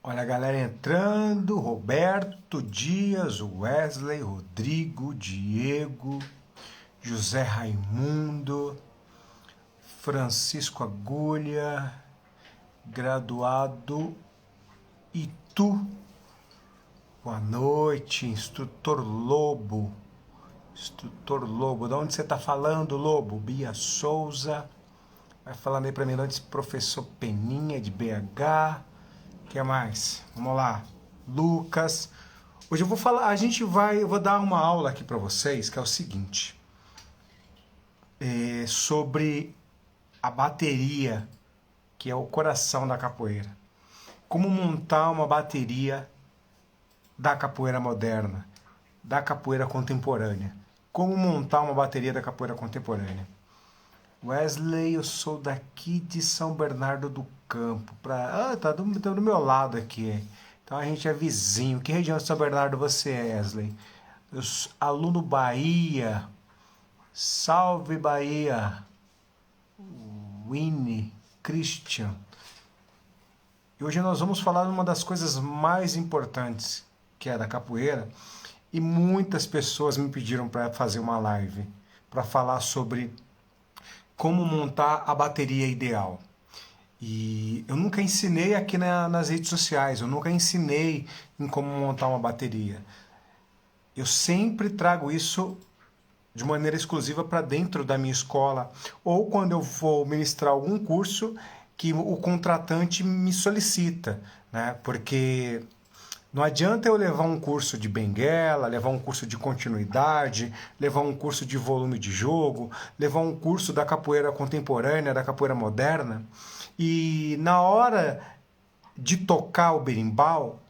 Olha a galera entrando, Roberto Dias, Wesley, Rodrigo, Diego, José Raimundo, Francisco Agulha, graduado Itu, boa noite, Instrutor Lobo, de onde você está falando, Lobo? Bia Souza, vai falando aí para mim antes, professor Peninha de BH, o que mais? Vamos lá, Lucas. Hoje eu vou falar, eu vou dar uma aula aqui para vocês, que é o seguinte, sobre a bateria, que é o coração da capoeira. Como montar uma bateria da capoeira moderna, da capoeira contemporânea. Como montar uma bateria da capoeira contemporânea. Wesley, eu sou daqui de São Bernardo do Campo. Tá do meu lado aqui. Então a gente é vizinho. Que região de São Bernardo você é, Wesley? Aluno Bahia. Salve Bahia. Winnie, Christian. E hoje nós vamos falar de uma das coisas mais importantes, que é da capoeira. E muitas pessoas me pediram para fazer uma live, para falar sobre como montar a bateria ideal. E eu nunca ensinei aqui nas redes sociais, eu nunca ensinei em como montar uma bateria. Eu sempre trago isso de maneira exclusiva para dentro da minha escola, ou quando eu vou ministrar algum curso que o contratante me solicita, né? Porque não adianta eu levar um curso de benguela, levar um curso de continuidade, levar um curso de volume de jogo, levar um curso da capoeira contemporânea, da capoeira moderna, e na hora de tocar o berimbau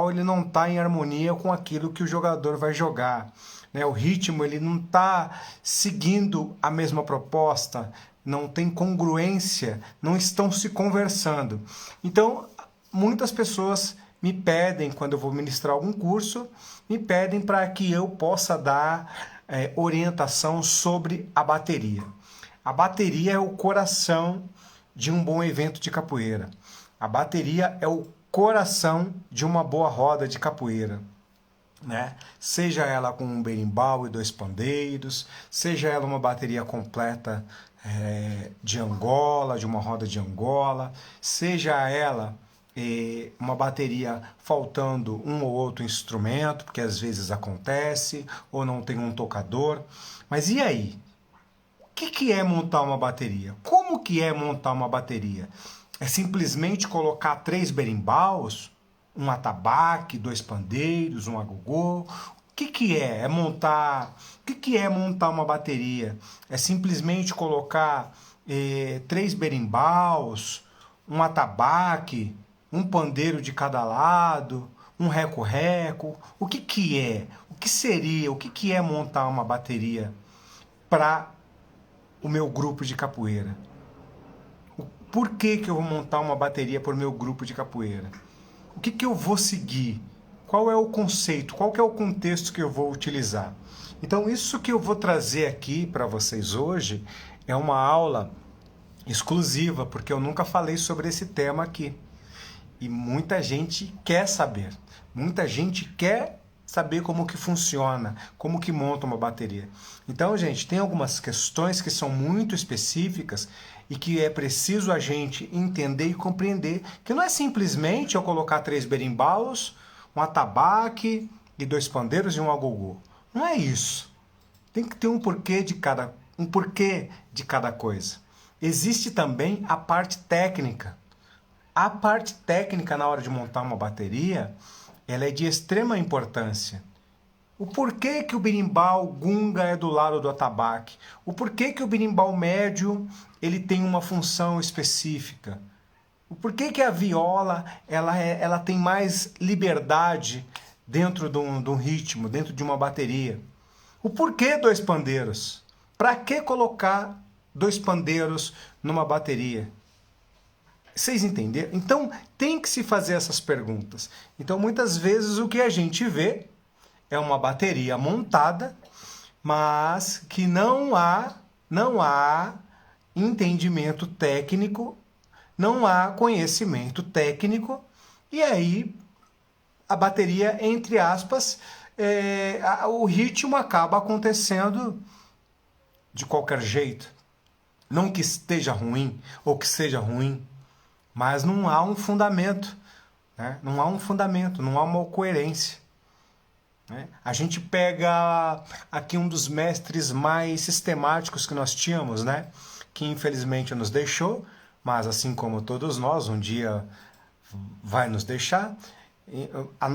ele não está em harmonia com aquilo que o jogador vai jogar. Né? O ritmo ele não está seguindo a mesma proposta, não tem congruência, não estão se conversando. Então, muitas pessoas me pedem, quando eu vou ministrar algum curso, me pedem para que eu possa dar orientação sobre a bateria. A bateria é o coração de um bom evento de capoeira. A bateria é o coração de uma boa roda de capoeira. Né? Seja ela com um berimbau e 2 pandeiros, seja ela uma bateria completa de Angola, de uma roda de Angola, seja ela uma bateria faltando um ou outro instrumento, porque às vezes acontece, ou não tem um tocador. Mas e aí? O que é montar uma bateria? Como que é montar uma bateria? É simplesmente colocar 3 berimbaus, um atabaque, 2 pandeiros, um agogô? O que é? O que é montar uma bateria? É simplesmente colocar 3 berimbaus, um atabaque, um pandeiro de cada lado, um reco-reco? O que é? O que seria? O que é montar uma bateria para o meu grupo de capoeira? Por que eu vou montar uma bateria para o meu grupo de capoeira? O que eu vou seguir? Qual é o conceito? Qual que é o contexto que eu vou utilizar? Então, isso que eu vou trazer aqui para vocês hoje é uma aula exclusiva, porque eu nunca falei sobre esse tema aqui. E muita gente quer saber. Muita gente quer saber como que funciona, como que monta uma bateria. Então, gente, tem algumas questões que são muito específicas e que é preciso a gente entender e compreender, que não é simplesmente eu colocar 3 berimbaus, um atabaque e 2 pandeiros e um agogô. Não é isso. Tem que ter um porquê de cada coisa. Existe também a parte técnica. A parte técnica na hora de montar uma bateria, ela é de extrema importância. O porquê que o berimbau gunga é do lado do atabaque? O porquê que o berimbau médio ele tem uma função específica? O porquê que a viola ela tem mais liberdade dentro de um ritmo, dentro de uma bateria? O porquê 2 pandeiros? Para que colocar 2 pandeiros numa bateria? Vocês entenderam? Então, tem que se fazer essas perguntas. Então, muitas vezes, o que a gente vê é uma bateria montada, mas que não há entendimento técnico não há conhecimento técnico, e aí a bateria, entre aspas, o ritmo acaba acontecendo de qualquer jeito. Não que esteja ruim ou que seja ruim, mas não há um fundamento, né? Não há um fundamento, não há uma coerência, né? A gente pega aqui um dos mestres mais sistemáticos que nós tínhamos, né? Que infelizmente nos deixou, mas assim como todos nós, um dia vai nos deixar.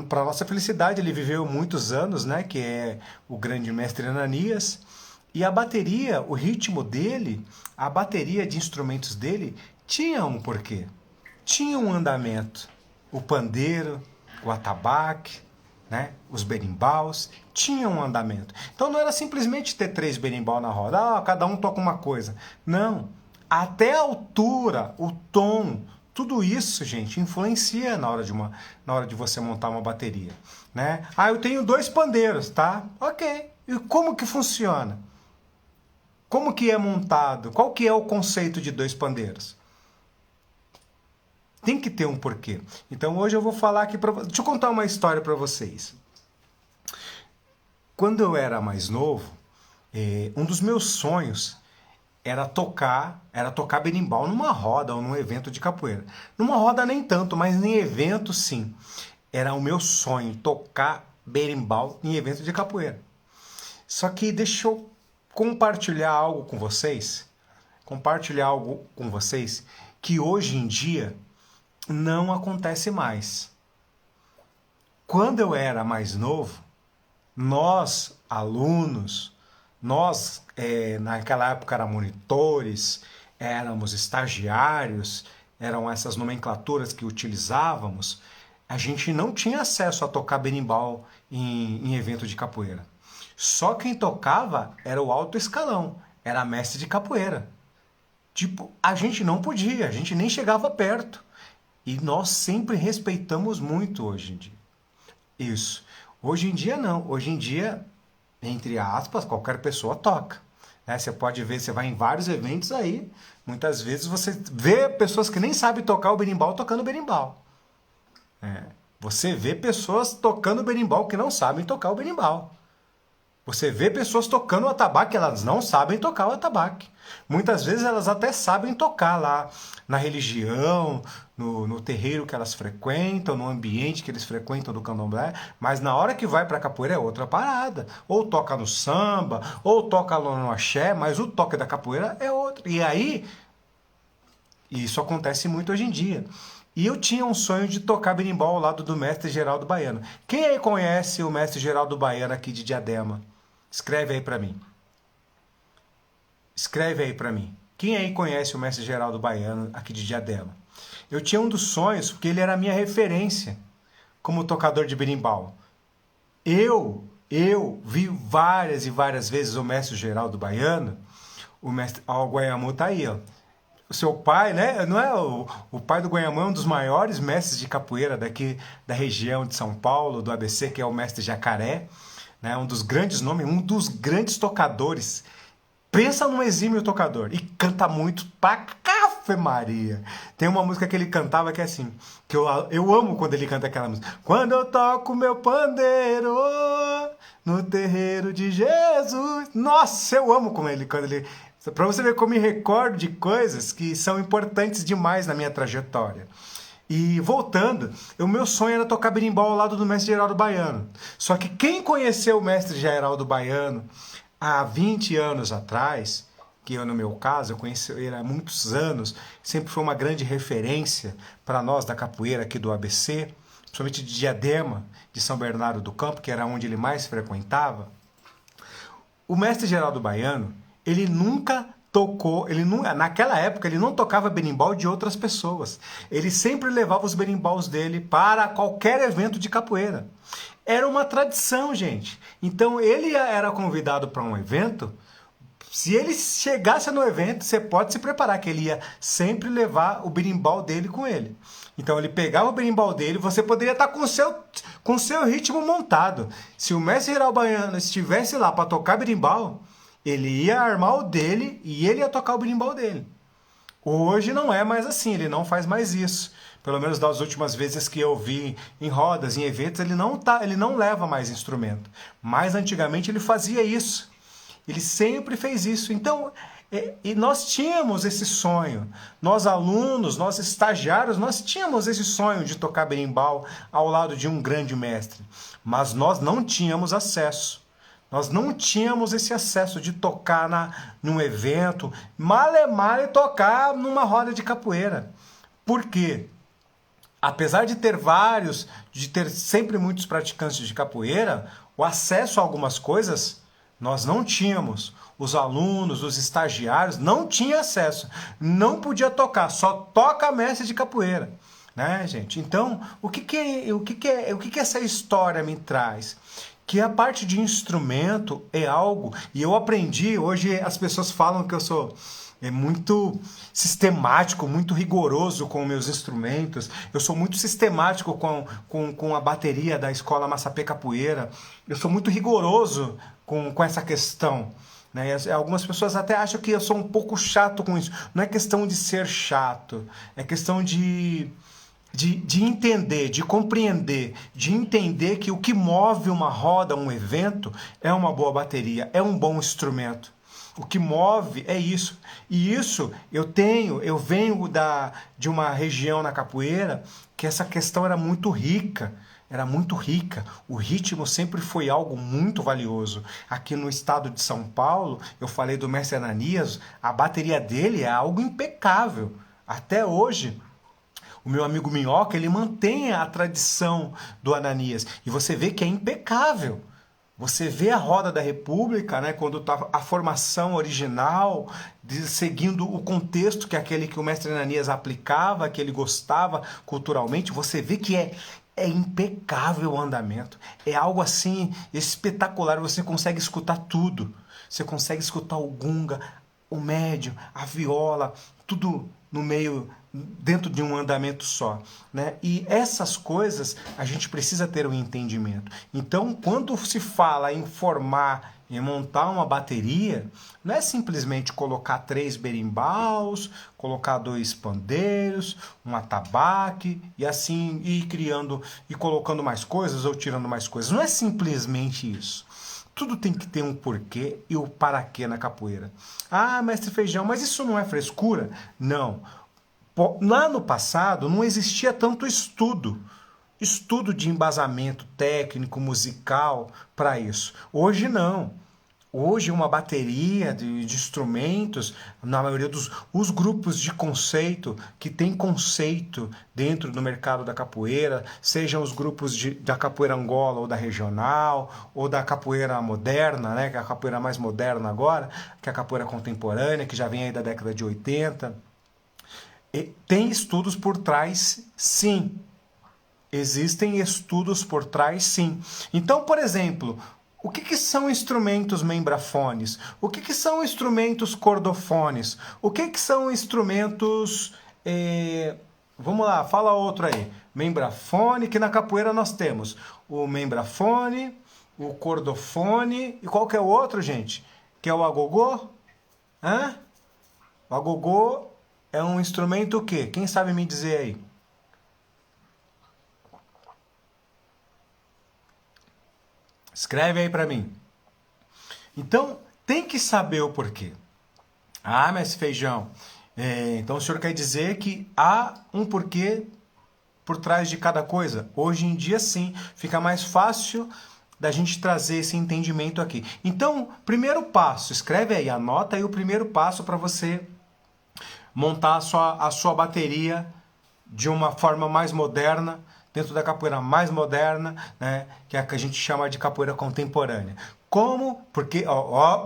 Para nossa felicidade, ele viveu muitos anos, né? Que é o grande mestre Ananias. E a bateria, o ritmo dele, a bateria de instrumentos dele tinha um porquê, tinha um andamento. O pandeiro, o atabaque, né? Os berimbaus tinham um andamento. Então não era simplesmente ter 3 berimbau na roda, cada um toca uma coisa. Não, até a altura, o tom, tudo isso, gente, influencia na hora de você montar uma bateria, né? Eu tenho 2 pandeiros, tá? Ok. E como que funciona? Como que é montado? Qual que é o conceito de 2 pandeiros? Tem que ter um porquê. Então hoje eu vou falar aqui para vocês. Deixa eu contar uma história para vocês. Quando eu era mais novo, um dos meus sonhos era tocar berimbau numa roda ou num evento de capoeira. Numa roda nem tanto, mas em evento sim. Era o meu sonho tocar berimbau em evento de capoeira. Só que deixa eu compartilhar algo com vocês, que hoje em dia não acontece mais. Quando eu era mais novo, nós, alunos, naquela época éramos monitores, éramos estagiários, eram essas nomenclaturas que utilizávamos, a gente não tinha acesso a tocar berimbau em evento de capoeira. Só quem tocava era o alto escalão, era mestre de capoeira. Tipo, a gente não podia, a gente nem chegava perto. E nós sempre respeitamos muito hoje em dia. Isso. Hoje em dia não. Hoje em dia, entre aspas, qualquer pessoa toca, né? Você pode ver, você vai em vários eventos aí, muitas vezes você vê pessoas que nem sabem tocar o berimbau tocando berimbau. Você vê pessoas tocando berimbau que não sabem tocar o berimbau. Você vê pessoas tocando o atabaque, elas não sabem tocar o atabaque. Muitas vezes elas até sabem tocar lá na religião, no terreiro que elas frequentam, no ambiente que eles frequentam do candomblé, mas na hora que vai para a capoeira é outra parada. Ou toca no samba, ou toca no axé, mas o toque da capoeira é outro. E aí, isso acontece muito hoje em dia. E eu tinha um sonho de tocar berimbau ao lado do mestre Geraldo Baiano. Quem aí conhece o mestre Geraldo Baiano aqui de Diadema? Escreve aí para mim. Escreve aí para mim. Quem aí conhece o mestre Geraldo Baiano aqui de Diadema? Eu tinha um dos sonhos, porque ele era a minha referência como tocador de berimbau. Eu vi várias e várias vezes o mestre Geraldo Baiano, o mestre Guaiamô tá aí, ó. O seu pai, né? Não é o pai do Guaiamô é um dos maiores mestres de capoeira daqui da região de São Paulo, do ABC, que é o mestre Jacaré, né? Um dos grandes nomes, um dos grandes tocadores. Pensa num exímio tocador. E canta muito pra Café Maria. Tem uma música que ele cantava que é assim, que eu amo quando ele canta aquela música. Quando eu toco meu pandeiro no terreiro de Jesus. Nossa, eu amo quando ele... Pra você ver como eu me recordo de coisas que são importantes demais na minha trajetória. E voltando, o meu sonho era tocar berimbau ao lado do mestre Geraldo Baiano. Só que quem conheceu o mestre Geraldo Baiano há 20 anos atrás, que eu no meu caso, eu conheci ele há muitos anos, sempre foi uma grande referência para nós da capoeira aqui do ABC, principalmente de Diadema, de São Bernardo do Campo, que era onde ele mais frequentava. O mestre Geraldo Baiano, ele nunca tocou, naquela época ele não tocava berimbau de outras pessoas. Ele sempre levava os berimbaus dele para qualquer evento de capoeira. Era uma tradição, gente. Então ele era convidado para um evento. Se ele chegasse no evento, você pode se preparar que ele ia sempre levar o berimbau dele com ele. Então ele pegava o berimbau dele, você poderia estar com o seu ritmo montado. Se o mestre Geraldo Baiano estivesse lá para tocar berimbau, ele ia armar o dele e ele ia tocar o berimbau dele. Hoje não é mais assim, ele não faz mais isso. Pelo menos das últimas vezes que eu vi em rodas, em eventos, ele não leva mais instrumento. Mas antigamente ele fazia isso. Ele sempre fez isso. Então, e nós tínhamos esse sonho. Nós alunos, nós estagiários, nós tínhamos esse sonho de tocar berimbau ao lado de um grande mestre. Mas nós não tínhamos acesso. Nós não tínhamos esse acesso de tocar num evento, male tocar numa roda de capoeira. Por quê? Apesar de ter sempre muitos praticantes de capoeira, o acesso a algumas coisas nós não tínhamos. Os alunos, os estagiários não tinham acesso. Não podia tocar, só toca mestre de capoeira. Né, gente? Então, o que essa história me traz? Que a parte de instrumento é algo, e eu aprendi, hoje as pessoas falam que eu sou muito sistemático, muito rigoroso com meus instrumentos, eu sou muito sistemático com a bateria da escola Massapê Capoeira, eu sou muito rigoroso com essa questão. Né? Algumas pessoas até acham que eu sou um pouco chato com isso. Não é questão de ser chato, é questão de entender, de compreender, de entender que o que move uma roda, um evento, é uma boa bateria, é um bom instrumento. O que move é isso. E isso eu venho de uma região na capoeira que essa questão era muito rica. Era muito rica. O ritmo sempre foi algo muito valioso. Aqui no estado de São Paulo, eu falei do mestre Ananias, a bateria dele é algo impecável. Até hoje, o meu amigo Minhoca, ele mantém a tradição do Ananias. E você vê que é impecável. Você vê a Roda da República, né, quando está a formação original, seguindo o contexto que o mestre Ananias aplicava, que ele gostava culturalmente, você vê que é impecável o andamento. É algo assim espetacular, você consegue escutar tudo. Você consegue escutar o gunga, o médio, a viola, tudo no meio, dentro de um andamento só, né? E essas coisas a gente precisa ter um entendimento. Então, quando se fala em formar, em montar uma bateria, não é simplesmente colocar 3 berimbaus, colocar 2 pandeiros, um atabaque e assim ir criando e colocando mais coisas ou tirando mais coisas. Não é simplesmente isso. Tudo tem que ter um porquê e o para quê na capoeira. Ah, mestre Feijão, mas isso não é frescura? Não. Lá no passado não existia tanto estudo de embasamento técnico, musical para isso. Hoje não. Hoje uma bateria de instrumentos, na maioria os grupos de conceito, que tem conceito dentro do mercado da capoeira, sejam os grupos da capoeira Angola ou da regional, ou da capoeira moderna, né, que é a capoeira mais moderna agora, que é a capoeira contemporânea, que já vem aí da década de 80. Tem estudos por trás, sim. Existem estudos por trás, sim. Então, por exemplo, o que são instrumentos membrafones? O que são instrumentos cordofones? O que são instrumentos... Vamos lá, fala outro aí. Membrafone, que na capoeira nós temos o membrafone, o cordofone, e qual que é o outro, gente? Que é o agogô? Hã? O agogô é um instrumento o quê? Quem sabe me dizer aí? Escreve aí para mim. Então, tem que saber o porquê. Ah, mas Feijão, então o senhor quer dizer que há um porquê por trás de cada coisa? Hoje em dia, sim. Fica mais fácil da gente trazer esse entendimento aqui. Então, primeiro passo, escreve aí, anota aí o primeiro passo para você montar a sua bateria de uma forma mais moderna, dentro da capoeira mais moderna, né, que é a que a gente chama de capoeira contemporânea. Como? Porque,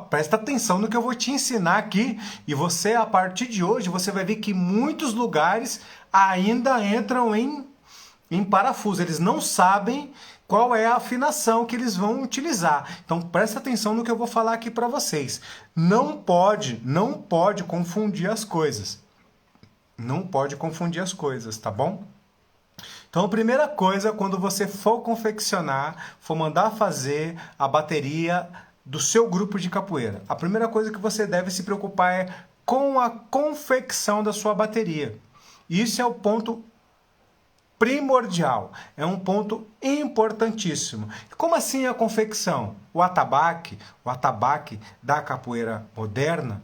presta atenção no que eu vou te ensinar aqui, e você, a partir de hoje, você vai ver que muitos lugares ainda entram em parafuso. Eles não sabem qual é a afinação que eles vão utilizar. Então, presta atenção no que eu vou falar aqui para vocês. Não pode confundir as coisas. Não pode confundir as coisas, tá bom? Então, a primeira coisa, quando você for confeccionar, for mandar fazer a bateria do seu grupo de capoeira, a primeira coisa que você deve se preocupar é com a confecção da sua bateria. Isso é o ponto primordial, é um ponto importantíssimo. Como assim a confecção? O atabaque da capoeira moderna,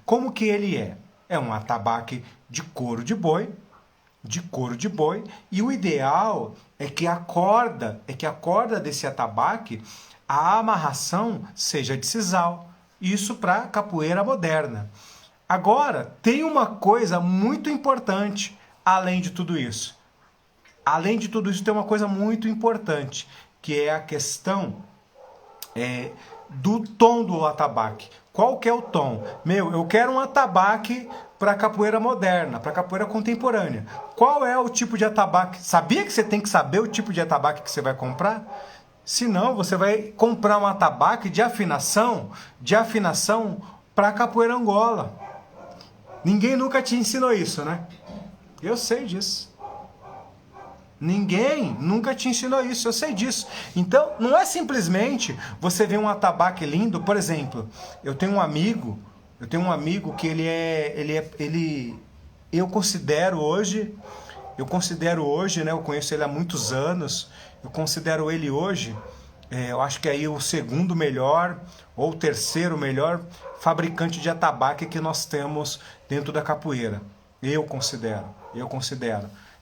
como que ele é? É um atabaque de couro de boi, e o ideal é que a corda desse atabaque, a amarração seja de sisal. Isso para capoeira moderna. Agora, tem uma coisa muito importante além de tudo isso. Além de tudo isso, tem uma coisa muito importante, que é a questão do tom do atabaque. Qual que é o tom? Eu quero um atabaque para capoeira moderna, para capoeira contemporânea. Qual é o tipo de atabaque? Sabia que você tem que saber o tipo de atabaque que você vai comprar? Senão, você vai comprar um atabaque de afinação para capoeira Angola. Ninguém nunca te ensinou isso, né? Eu sei disso. Ninguém nunca te ensinou isso, eu sei disso. Então, não é simplesmente você ver um atabaque lindo. Por exemplo, eu tenho um amigo que eu considero hoje, né, eu conheço ele há muitos anos, eu considero ele hoje, eu acho que aí o segundo melhor ou o terceiro melhor fabricante de atabaque que nós temos dentro da capoeira. Eu considero,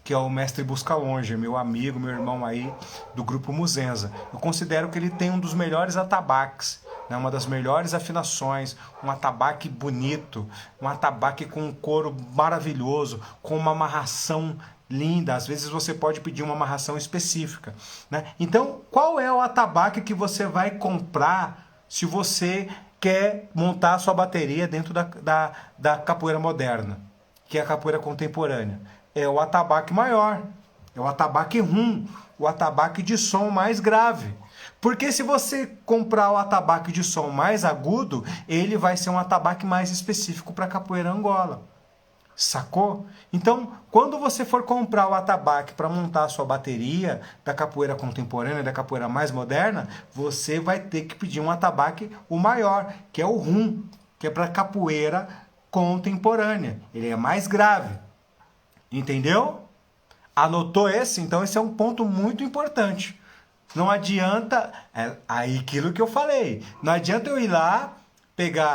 que é o mestre Buscalonge, meu amigo, meu irmão aí do grupo Muzenza. Eu considero que ele tem um dos melhores atabaques, né? Uma das melhores afinações, um atabaque bonito, um atabaque com um couro maravilhoso, com uma amarração linda. Às vezes você pode pedir uma amarração específica, né? Então, qual é o atabaque que você vai comprar se você quer montar a sua bateria dentro da capoeira moderna, que é a capoeira contemporânea? É o atabaque maior, é o atabaque rum, o atabaque de som mais grave. Porque se você comprar o atabaque de som mais agudo, ele vai ser um atabaque mais específico para capoeira Angola. Sacou? Então, quando você for comprar o atabaque para montar a sua bateria da capoeira contemporânea, da capoeira mais moderna, você vai ter que pedir um atabaque o maior, que é o rum, que é para capoeira contemporânea. Ele é mais grave. Entendeu? Anotou esse? Então esse é um ponto muito importante. Não adianta, aí aquilo que eu falei, não adianta eu ir lá,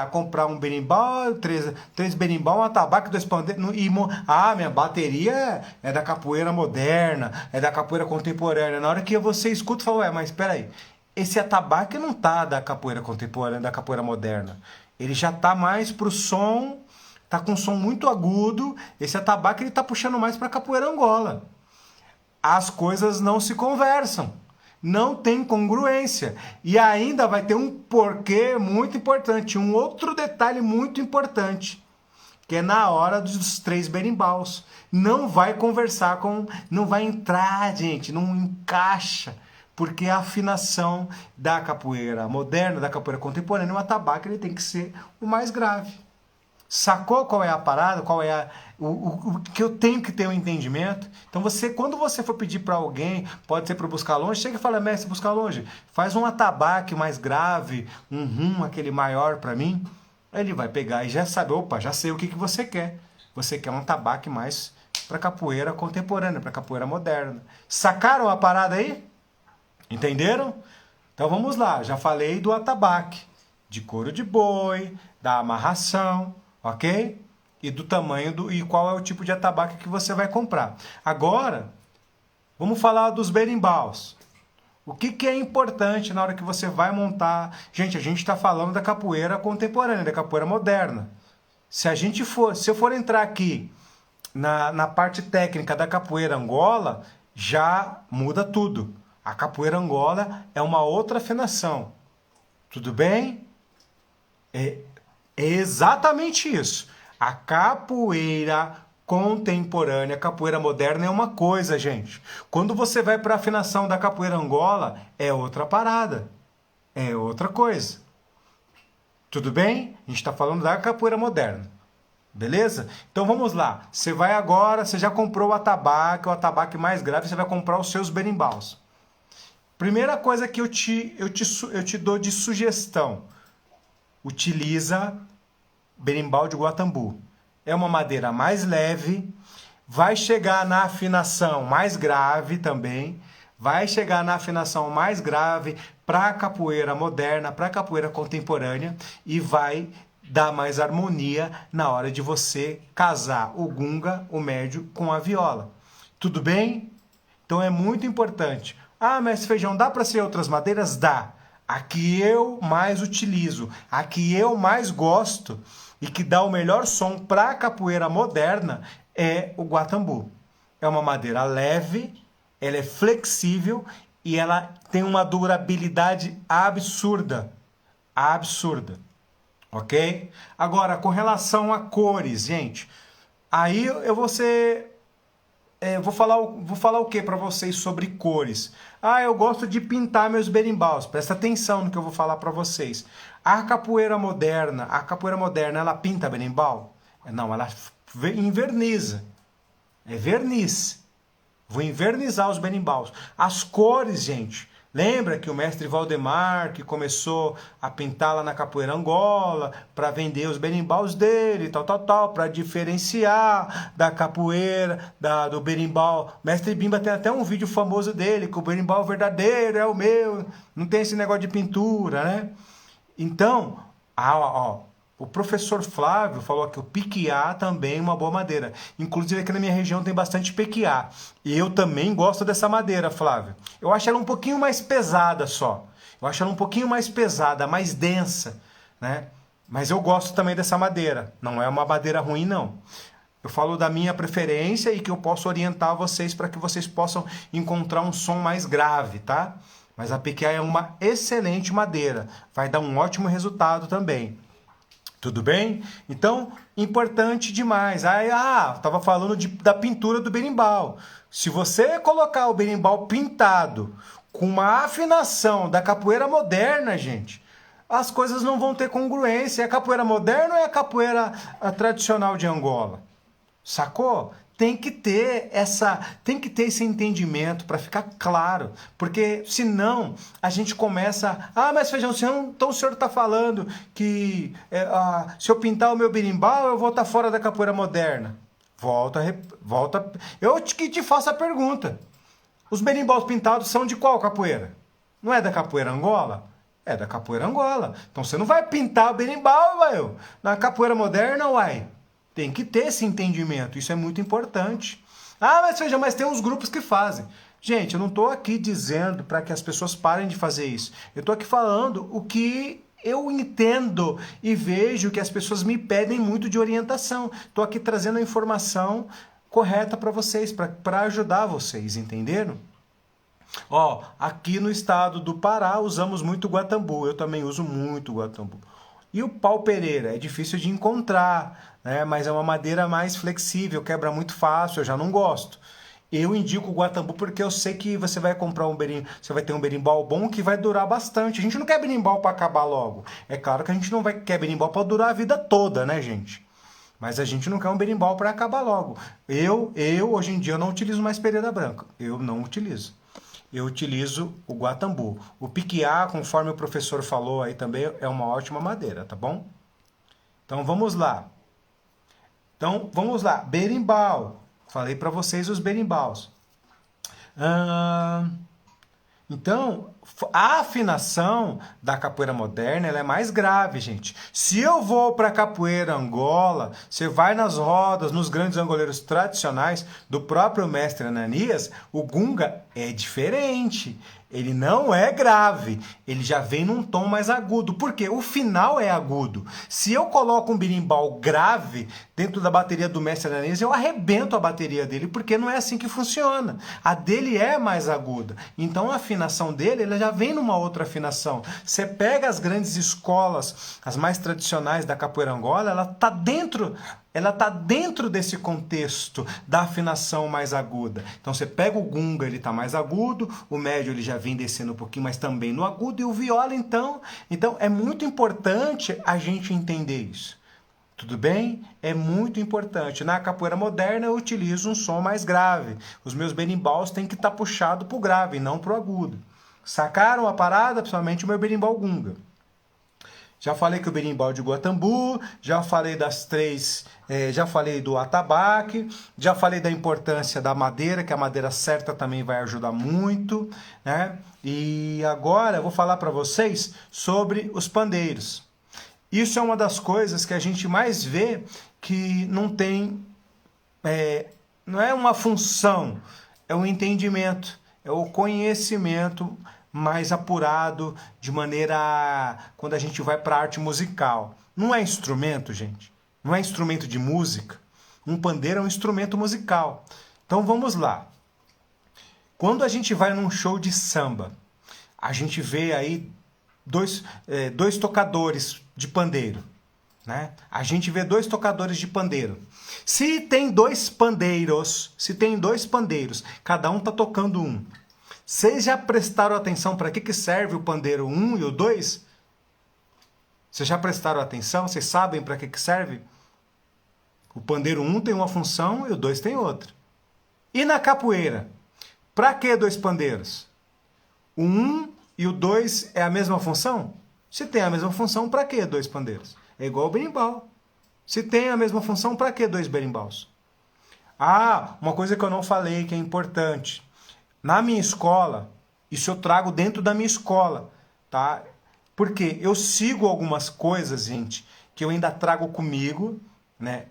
comprar um berimbau, três berimbau, um atabaque, 2 pandeiros, minha bateria é da capoeira moderna, é da capoeira contemporânea. Na hora que você escuta, fala, mas espera aí, esse atabaque não tá da capoeira contemporânea, da capoeira moderna. Ele já tá mais pro som. Tá com um som muito agudo, esse atabaque ele tá puxando mais para capoeira Angola. As coisas não se conversam, não tem congruência. E ainda vai ter um porquê muito importante, um outro detalhe muito importante, que é na hora dos 3 berimbaus. Não vai conversar não vai entrar, gente, não encaixa. Porque a afinação da capoeira moderna, da capoeira contemporânea, o atabaque ele tem que ser o mais grave. Sacou qual é a parada? Qual é o que eu tenho que ter um entendimento? Então quando você for pedir para alguém, pode ser para o Buscalonge, chega e fala, mestre Buscalonge, faz um atabaque mais grave, um rum, aquele maior para mim. Aí ele vai pegar e já sabe, já sei o que você quer. Você quer um atabaque mais para capoeira contemporânea, para capoeira moderna. Sacaram a parada aí? Entenderam? Então vamos lá, já falei do atabaque, de couro de boi, da amarração, ok? E do tamanho e qual é o tipo de atabaque que você vai comprar. Agora, vamos falar dos berimbaus. O que é importante na hora que você vai montar? Gente, a gente está falando da capoeira contemporânea, da capoeira moderna. Se eu for entrar aqui na parte técnica da capoeira Angola, já muda tudo. A capoeira Angola é uma outra afinação. Tudo bem? É exatamente isso. A capoeira contemporânea, a capoeira moderna é uma coisa, gente. Quando você vai para a afinação da capoeira Angola, é outra parada. É outra coisa. Tudo bem? A gente está falando da capoeira moderna. Beleza? Então vamos lá. Você vai agora, você já comprou o atabaque mais grave, você vai comprar os seus berimbaus. Primeira coisa que eu te dou de sugestão. Utiliza berimbau de Guatambu. É uma madeira mais leve, vai chegar na afinação mais grave também, vai chegar na afinação mais grave para a capoeira moderna, para a capoeira contemporânea e vai dar mais harmonia na hora de você casar o gunga, o médio, com a viola. Tudo bem? Então é muito importante. Ah, mestre Feijão, dá para ser outras madeiras? Dá. A que eu mais utilizo, a que eu mais gosto e que dá o melhor som para a capoeira moderna é o Guatambu. É uma madeira leve, ela é flexível e ela tem uma durabilidade absurda. Absurda. Ok? Agora, com relação a cores, gente, aí eu vou ser... vou falar o que para vocês sobre cores? Ah, eu gosto de pintar meus berimbaus. Presta atenção no que eu vou falar para vocês. A capoeira moderna, ela pinta berimbau? Não, ela inverniza. É verniz. Vou invernizar os berimbaus. As cores, gente. Lembra que o mestre Valdemar, que começou a pintar lá na capoeira Angola, para vender os berimbaus dele, tal, para diferenciar da capoeira, do berimbau. Mestre Bimba tem até um vídeo famoso dele, que o berimbau verdadeiro é o meu. Não tem esse negócio de pintura, né? Então, o professor Flávio falou que o piquiá também é uma boa madeira. Inclusive aqui na minha região tem bastante piquiá. E eu também gosto dessa madeira, Flávio. Eu acho ela um pouquinho mais pesada só. Eu acho ela um pouquinho mais pesada, mais densa, né? Mas eu gosto também dessa madeira. Não é uma madeira ruim, não. Eu falo da minha preferência e que eu posso orientar vocês para que vocês possam encontrar um som mais grave, tá? Mas a piquiá é uma excelente madeira. Vai dar um ótimo resultado também. Tudo bem? Então, importante demais. Estava falando da pintura do berimbau. Se você colocar o berimbau pintado com uma afinação da capoeira moderna, gente, as coisas não vão ter congruência. É a capoeira moderna ou é a capoeira tradicional de Angola? Sacou? Tem que ter esse entendimento para ficar claro, porque senão a gente começa, mas Feijão, então o senhor está falando que se eu pintar o meu berimbau eu vou estar fora da capoeira moderna. Volta, eu te faço a pergunta. Os berimbaus pintados são de qual capoeira? Não é da capoeira Angola? É da capoeira Angola. Então você não vai pintar o berimbau, na capoeira moderna, uai. Tem que ter esse entendimento, isso é muito importante. Mas tem uns grupos que fazem. Gente, eu não estou aqui dizendo para que as pessoas parem de fazer isso. Eu estou aqui falando o que eu entendo e vejo que as pessoas me pedem muito de orientação. Estou aqui trazendo a informação correta para vocês, para ajudar vocês, entenderam? Aqui no estado do Pará usamos muito Guatambu, eu também uso muito Guatambu. E o pau-pereira é difícil de encontrar, né? Mas é uma madeira mais flexível, quebra muito fácil, eu já não gosto. Eu indico o Guatambu porque eu sei que você vai comprar você vai ter um berimbau bom que vai durar bastante. A gente não quer berimbau para acabar logo. É claro que a gente não quer berimbau para durar a vida toda, né, gente? Mas a gente não quer um berimbau para acabar logo. Eu hoje em dia não utilizo mais pereira branca. Eu não utilizo. Eu utilizo o Guatambu. O piquiá, conforme o professor falou aí também, é uma ótima madeira, tá bom? Então vamos lá. Berimbau. Falei para vocês os berimbaus. Então, a afinação da capoeira moderna ela é mais grave, gente. Se eu vou para a capoeira Angola, você vai nas rodas, nos grandes angoleiros tradicionais do próprio mestre Ananias, o gunga é diferente. Ele não é grave, ele já vem num tom mais agudo. Por quê? O final é agudo. Se eu coloco um berimbau grave dentro da bateria do mestre Ananias, eu arrebento a bateria dele, porque não é assim que funciona. A dele é mais aguda. Então a afinação dele ela já vem numa outra afinação. Você pega as grandes escolas, as mais tradicionais da capoeira Angola, ela está dentro desse contexto da afinação mais aguda. Então você pega o gunga, ele está mais agudo, o médio ele já vem descendo um pouquinho, mas também no agudo, e o viola então é muito importante a gente entender isso. Tudo bem? É muito importante. Na capoeira moderna eu utilizo um som mais grave. Os meus berimbaus têm que estar puxado para o grave, não para o agudo. Sacaram a parada? Principalmente o meu berimbau gunga. Já falei que o berimbau de Guatambu, já falei das três, já falei do atabaque, já falei da importância da madeira, que a madeira certa também vai ajudar muito, né? E agora eu vou falar para vocês sobre os pandeiros. Isso é uma das coisas que a gente mais vê que não tem, não é uma função, é um entendimento, é o conhecimento mais apurado, de maneira quando a gente vai para a arte musical. Não é instrumento, gente. Não é instrumento de música. Um pandeiro é um instrumento musical. Então vamos lá. Quando a gente vai num show de samba, a gente vê aí dois tocadores de pandeiro, né? A gente vê dois tocadores de pandeiro. Se tem dois pandeiros, cada um tá tocando um. Vocês já prestaram atenção para que serve o pandeiro 1 e o 2? Vocês já prestaram atenção? Vocês sabem para que serve? O pandeiro 1 tem uma função e o 2 tem outra. E na capoeira? Para que dois pandeiros? O 1 e o 2 é a mesma função? Se tem a mesma função, para que dois pandeiros? É igual ao berimbau. Se tem a mesma função, para que dois berimbaus? Ah, uma coisa que eu não falei que é importante. Na minha escola, isso eu trago dentro da minha escola, tá? Porque eu sigo algumas coisas, gente, que eu ainda trago comigo, né?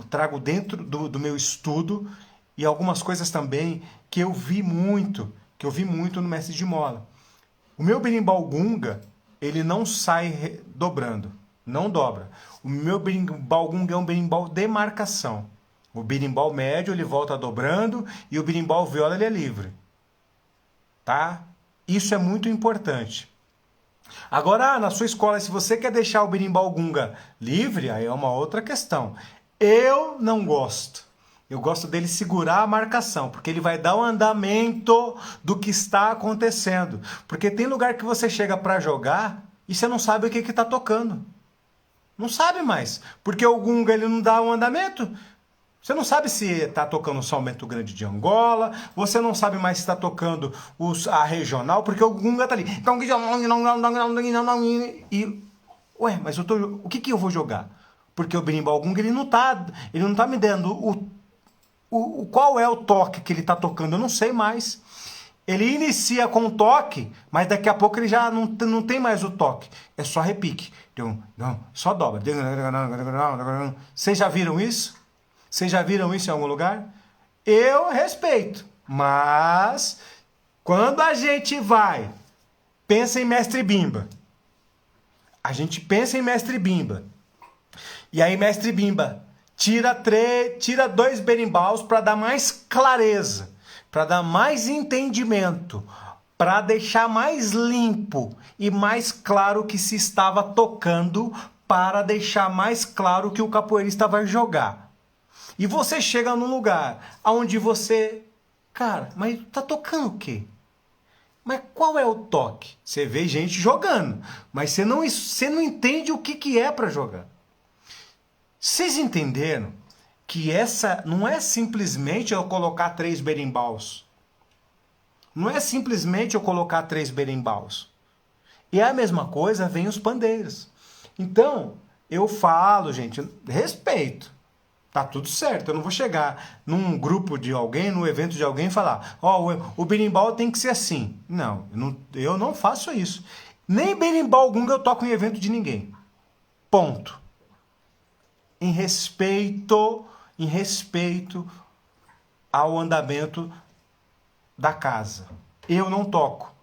Trago dentro do meu estudo e algumas coisas também que eu vi muito no mestre de mola. O meu berimbau gunga, ele não sai dobrando, não dobra. O meu berimbau gunga é um berimbau de marcação. O berimbau médio, ele volta dobrando e o berimbau viola, ele é livre. Tá? Isso é muito importante. Agora, na sua escola, se você quer deixar o berimbau gunga livre, aí é uma outra questão. Eu não gosto. Eu gosto dele segurar a marcação, porque ele vai dar um andamento do que está acontecendo. Porque tem lugar que você chega para jogar e você não sabe o que está tocando. Não sabe mais. Porque o gunga, ele não dá um andamento. Você não sabe se está tocando só o Bento Grande de Angola, você não sabe mais se está tocando a regional, porque o gunga está ali. E, ué, mas o que eu vou jogar? Porque o berimbau gunga, ele não tá me dando qual é o toque que ele está tocando, eu não sei mais. Ele inicia com o toque, mas daqui a pouco ele já não tem mais o toque. É só repique. Só dobra. Vocês já viram isso? Vocês já viram isso em algum lugar? Eu respeito, mas quando a gente pensa em Mestre Bimba. A gente pensa em Mestre Bimba. E aí Mestre Bimba tira 2 berimbaus para dar mais clareza, para dar mais entendimento, para deixar mais limpo e mais claro o que se estava tocando, para deixar mais claro que o capoeirista vai jogar. E você chega num lugar onde você... Cara, mas tá tocando o quê? Mas qual é o toque? Você vê gente jogando, mas você não entende o que é para jogar. Vocês entenderam que essa não é simplesmente eu colocar 3 berimbaus. Não é simplesmente eu colocar 3 berimbaus. E a mesma coisa vem os pandeiros. Então, eu falo, gente, respeito. Tá tudo certo, eu não vou chegar num grupo de alguém, num evento de alguém e falar, o berimbau tem que ser assim. Não, eu não faço isso. Nem berimbau gunga eu toco em evento de ninguém. Ponto. Em respeito ao andamento da casa. Eu não toco.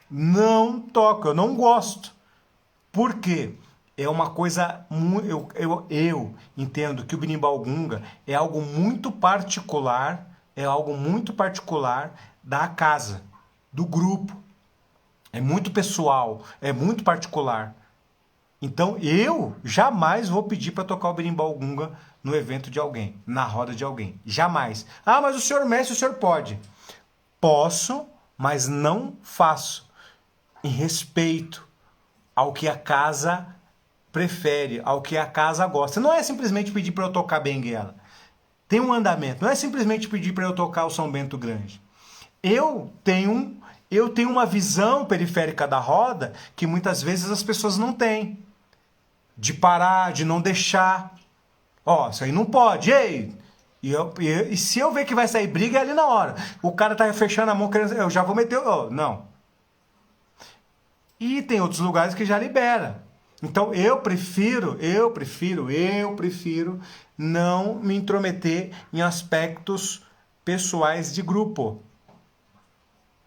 Não toco, eu não gosto. Por quê? É uma coisa... Eu entendo que o berimbau gunga é algo muito particular, da casa, do grupo. É muito pessoal, é muito particular. Então, eu jamais vou pedir para tocar o berimbau gunga no evento de alguém, na roda de alguém. Jamais. Ah, mas o senhor mestre, o senhor pode. Posso, mas não faço. Em respeito ao que a casa prefere, ao que a casa gosta. Não é simplesmente pedir para eu tocar benguela. Tem um andamento. Não é simplesmente pedir para eu tocar o São Bento Grande. Eu tenho uma visão periférica da roda que muitas vezes as pessoas não têm. de parar, de não deixar. Ó, isso aí não pode, ei! E se eu ver que vai sair briga, é ali na hora. O cara tá fechando a mão, querendo, eu já vou meter. Não. E tem outros lugares que já libera. Então eu prefiro não me intrometer em aspectos pessoais de grupo.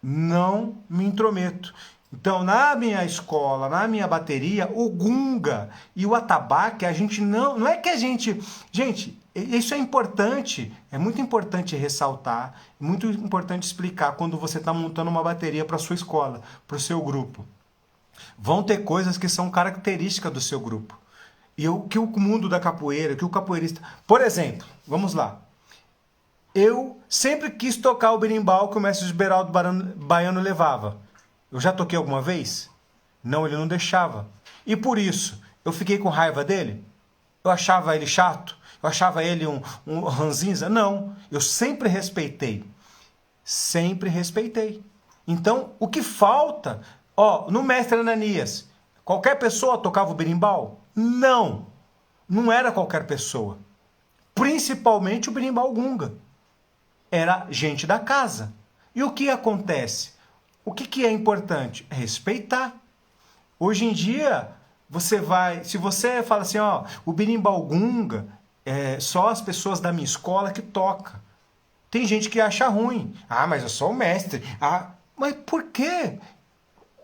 Não me intrometo. Então, na minha escola, na minha bateria, o gunga e o atabaque, a gente não é que a gente... Gente, isso é importante, é muito importante ressaltar, muito importante explicar quando você está montando uma bateria para a sua escola, para o seu grupo. Vão ter coisas que são características do seu grupo. E o que o mundo da capoeira, que o capoeirista... Por exemplo, vamos lá. Eu sempre quis tocar o berimbau que o mestre Beraldo Baiano levava. Eu já toquei alguma vez? Não, ele não deixava. E por isso, eu fiquei com raiva dele? Eu achava ele chato? Eu achava ele um ranzinza? Não, eu sempre respeitei. Sempre respeitei. Então, o que falta... Ó, no mestre Ananias, qualquer pessoa tocava o berimbau? Não, não era qualquer pessoa. Principalmente o berimbau gunga. Era gente da casa. E o que acontece? O que é importante? É respeitar. Hoje em dia, você vai... Se você fala assim, ó, o berimbau gunga, só as pessoas da minha escola que toca. Tem gente que acha ruim. Ah, mas eu sou o mestre. Ah, mas por quê?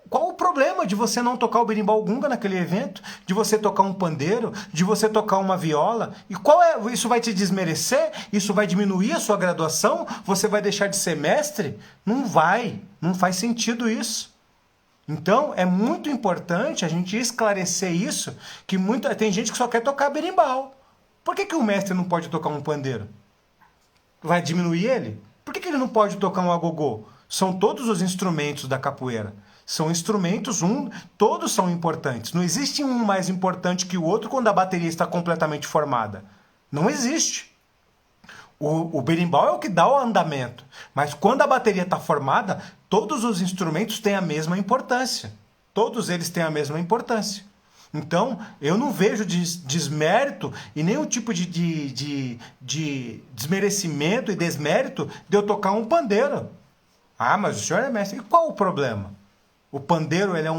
Qual o problema de você não tocar o berimbau gunga naquele evento? De você tocar um pandeiro? De você tocar uma viola? E isso vai te desmerecer? Isso vai diminuir a sua graduação? Você vai deixar de ser mestre? Não vai. Não faz sentido isso. Então, é muito importante a gente esclarecer isso, que tem gente que só quer tocar berimbau. Por que o mestre não pode tocar um pandeiro? Vai diminuir ele? Por que ele não pode tocar um agogô? São todos os instrumentos da capoeira. São instrumentos, todos são importantes. Não existe um mais importante que o outro quando a bateria está completamente formada. Não existe. O berimbau é o que dá o andamento. Mas quando a bateria está formada, todos os instrumentos têm a mesma importância. Todos eles têm a mesma importância. Então, eu não vejo desmérito e nenhum tipo de desmerecimento e desmérito de eu tocar um pandeiro. Ah, mas o senhor é mestre. E qual o problema? O pandeiro ele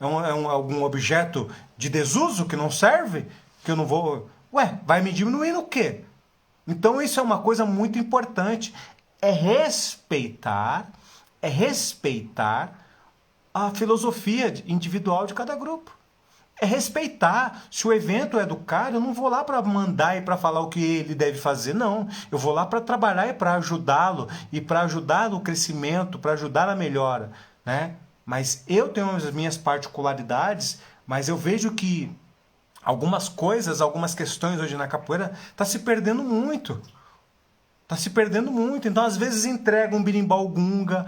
algum objeto de desuso que não serve? Que eu não vou... Ué, vai me diminuir no quê? Então isso é uma coisa muito importante. É respeitar a filosofia individual de cada grupo. É respeitar. Se o evento é do cara, eu não vou lá para mandar e para falar o que ele deve fazer, não. Eu vou lá para trabalhar e para ajudá-lo, e para ajudar no crescimento, para ajudar na melhora, né? Mas eu tenho as minhas particularidades, mas eu vejo que algumas coisas, algumas questões hoje na capoeira tá se perdendo muito. Tá se perdendo muito. Então, às vezes, entrega um berimbau gunga,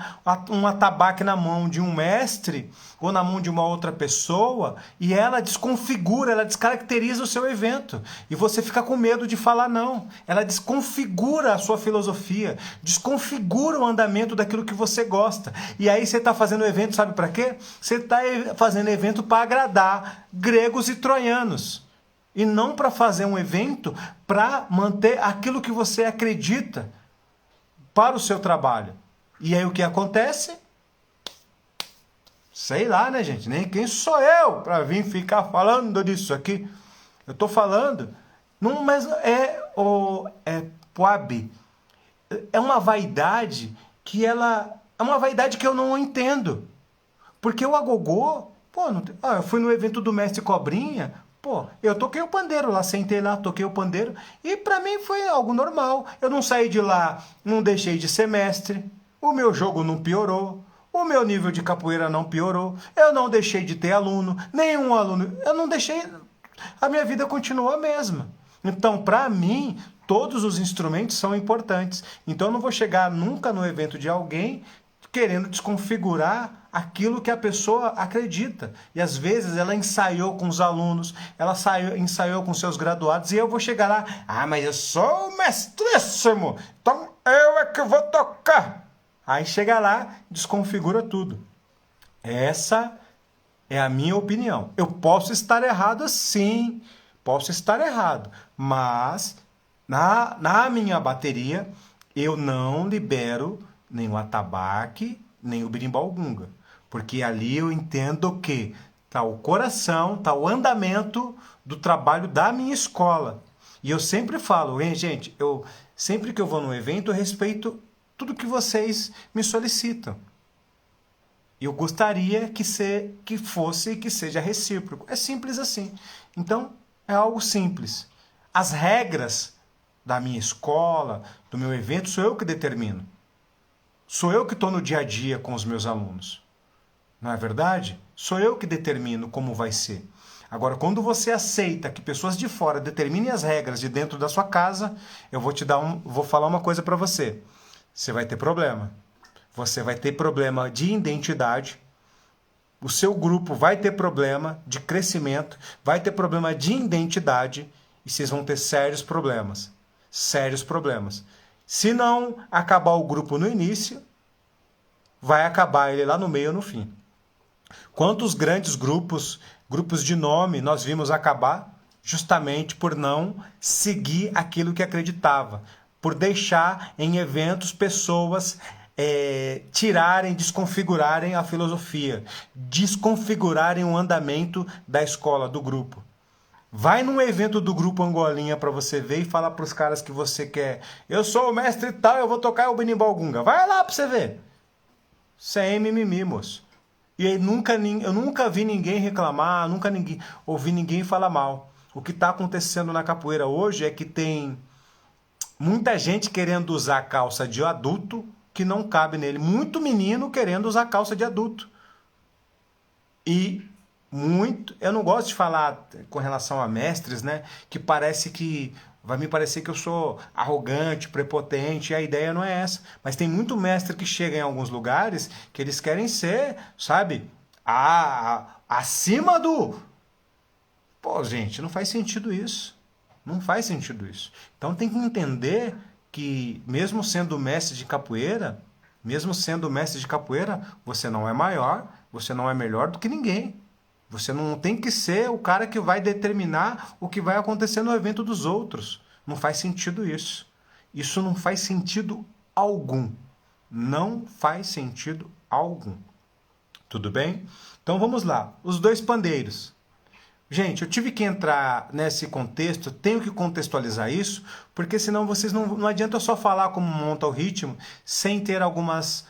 um atabaque na mão de um mestre ou na mão de uma outra pessoa e ela desconfigura, ela descaracteriza o seu evento. E você fica com medo de falar não. Ela desconfigura a sua filosofia, desconfigura o andamento daquilo que você gosta. E aí você está fazendo evento, sabe para quê? Você está fazendo evento para agradar gregos e troianos. E não para fazer um evento para manter aquilo que você acredita para o seu trabalho. E aí o que acontece? Sei lá, né, gente? Nem quem sou eu para vir ficar falando disso aqui. Eu estou falando. Não, mas Poab. É uma vaidade que ela... É uma vaidade que eu não entendo. Porque o agogô... Pô, eu fui no evento do Mestre Cobrinha... Pô, eu toquei o pandeiro lá, sentei lá, toquei o pandeiro e pra mim foi algo normal. Eu não saí de lá, não deixei de ser mestre, o meu jogo não piorou, o meu nível de capoeira não piorou, eu não deixei de ter aluno, nenhum aluno, eu não deixei, a minha vida continua a mesma. Então, pra mim, todos os instrumentos são importantes. Então, eu não vou chegar nunca no evento de alguém querendo desconfigurar aquilo que a pessoa acredita. E às vezes ela ensaiou com os alunos, ela ensaiou com seus graduados, e eu vou chegar lá, mas eu sou o mestríssimo, então eu é que vou tocar. Aí chega lá, desconfigura tudo. Essa É a minha opinião. Eu posso estar errado, sim, posso estar errado, mas na minha bateria eu não libero nem o atabaque, nem o berimbau gunga, porque ali eu entendo que tá o coração, tá o andamento do trabalho da minha escola. E eu sempre falo, hein, gente, eu sempre que eu vou num evento, eu respeito tudo que vocês me solicitam. Eu gostaria que fosse e que seja recíproco. É simples assim. Então, é algo simples. As regras da minha escola, do meu evento, sou eu que determino. Sou eu que estou no dia a dia com os meus alunos. Não é verdade? Sou eu que determino como vai ser. Agora, quando você aceita que pessoas de fora determinem as regras de dentro da sua casa, eu vou falar uma coisa para você. Você vai ter problema. Você vai ter problema de identidade, o seu grupo vai ter problema de crescimento, vai ter problema de identidade e vocês vão ter sérios problemas. Sérios problemas. Se não acabar o grupo no início, vai acabar ele lá no meio ou no fim. Quantos grandes grupos de nome, nós vimos acabar justamente por não seguir aquilo que acreditava, por deixar em eventos pessoas tirarem, desconfigurarem a filosofia, desconfigurarem o andamento da escola, do grupo. Vai num evento do grupo Angolinha para você ver e fala para os caras que você quer. Eu sou o mestre tal, eu vou tocar o berimbau gunga. Vai lá para você ver. Sem mimimi, moço. E aí eu nunca vi ninguém reclamar, ouvi ninguém falar mal. O que está acontecendo na capoeira hoje é que tem muita gente querendo usar calça de adulto que não cabe nele. Muito menino querendo usar calça de adulto. E eu não gosto de falar com relação a mestres, né? Que parece que vai me parecer que eu sou arrogante, prepotente, e a ideia não é essa. Mas tem muito mestre que chega em alguns lugares que eles querem ser, sabe? Acima do... Pô, gente, não faz sentido isso. Não faz sentido isso. Então tem que entender que mesmo sendo mestre de capoeira, você não é maior, você não é melhor do que ninguém. Você não tem que ser o cara que vai determinar o que vai acontecer no evento dos outros. Não faz sentido isso. Isso não faz sentido algum. Não faz sentido algum. Tudo bem? Então vamos lá. Os dois pandeiros. Gente, eu tive que entrar nesse contexto, tenho que contextualizar isso, porque senão vocês não adianta só falar como monta o ritmo, sem ter algumas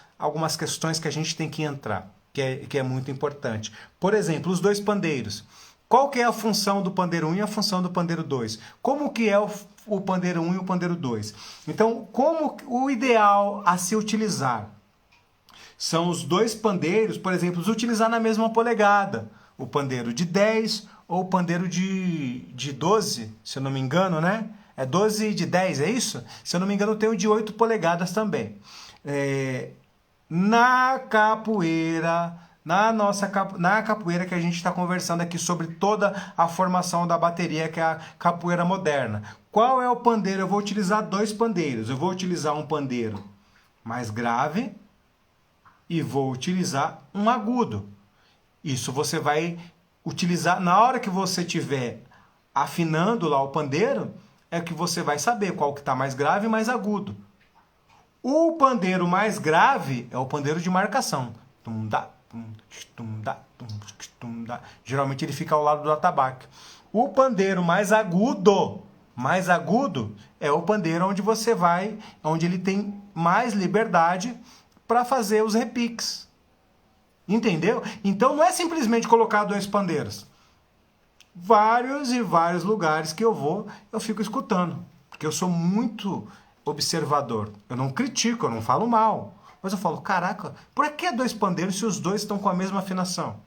questões que a gente tem que entrar, que é muito importante. Por exemplo, os dois pandeiros. Qual que é a função do pandeiro 1 e a função do pandeiro 2? Como que é o pandeiro 1 e o pandeiro 2? Então, como o ideal a se utilizar? São os dois pandeiros, por exemplo, utilizar na mesma polegada. O pandeiro de 10 ou o pandeiro de 12, se eu não me engano, né? É 12 de 10, é isso? Se eu não me engano, tem o de 8 polegadas também. Na capoeira, na capoeira que a gente está conversando aqui sobre toda a formação da bateria, que é a capoeira moderna. Qual é o pandeiro? Eu vou utilizar dois pandeiros. Eu vou utilizar um pandeiro mais grave e vou utilizar um agudo. Isso você vai utilizar na hora que você estiver afinando lá o pandeiro, é que você vai saber qual que está mais grave e mais agudo. O pandeiro mais grave é o pandeiro de marcação. Geralmente ele fica ao lado do atabaque. O pandeiro mais agudo é o pandeiro onde ele tem mais liberdade para fazer os repiques. Entendeu? Então não é simplesmente colocar dois pandeiros. Vários e vários lugares que eu fico escutando. Porque eu sou muito observador. Eu não critico, eu não falo mal. Mas eu falo, caraca, por que dois pandeiros se os dois estão com a mesma afinação?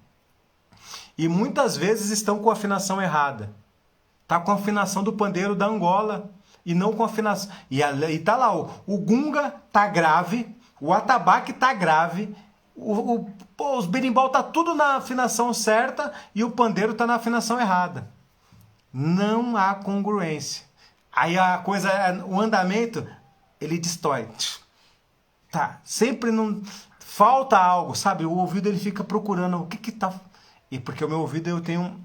E muitas vezes estão com a afinação errada. Tá com a afinação do pandeiro da Angola. E não com a afinação... E tá lá, o gunga tá grave, o atabaque tá grave... os berimbau tá tudo na afinação certa e o pandeiro tá na afinação errada. Não há congruência. Aí o andamento, ele destrói. Tá, sempre não falta algo, sabe? O ouvido ele fica procurando o que tá. E porque o meu ouvido eu tenho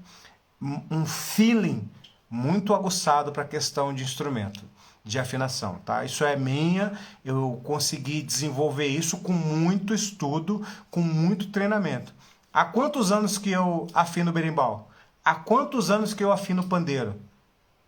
um feeling muito aguçado para a questão de instrumento, de afinação, tá? Isso é minha, eu consegui desenvolver isso com muito estudo, com muito treinamento. Há quantos anos que eu afino berimbau? Há quantos anos que eu afino pandeiro?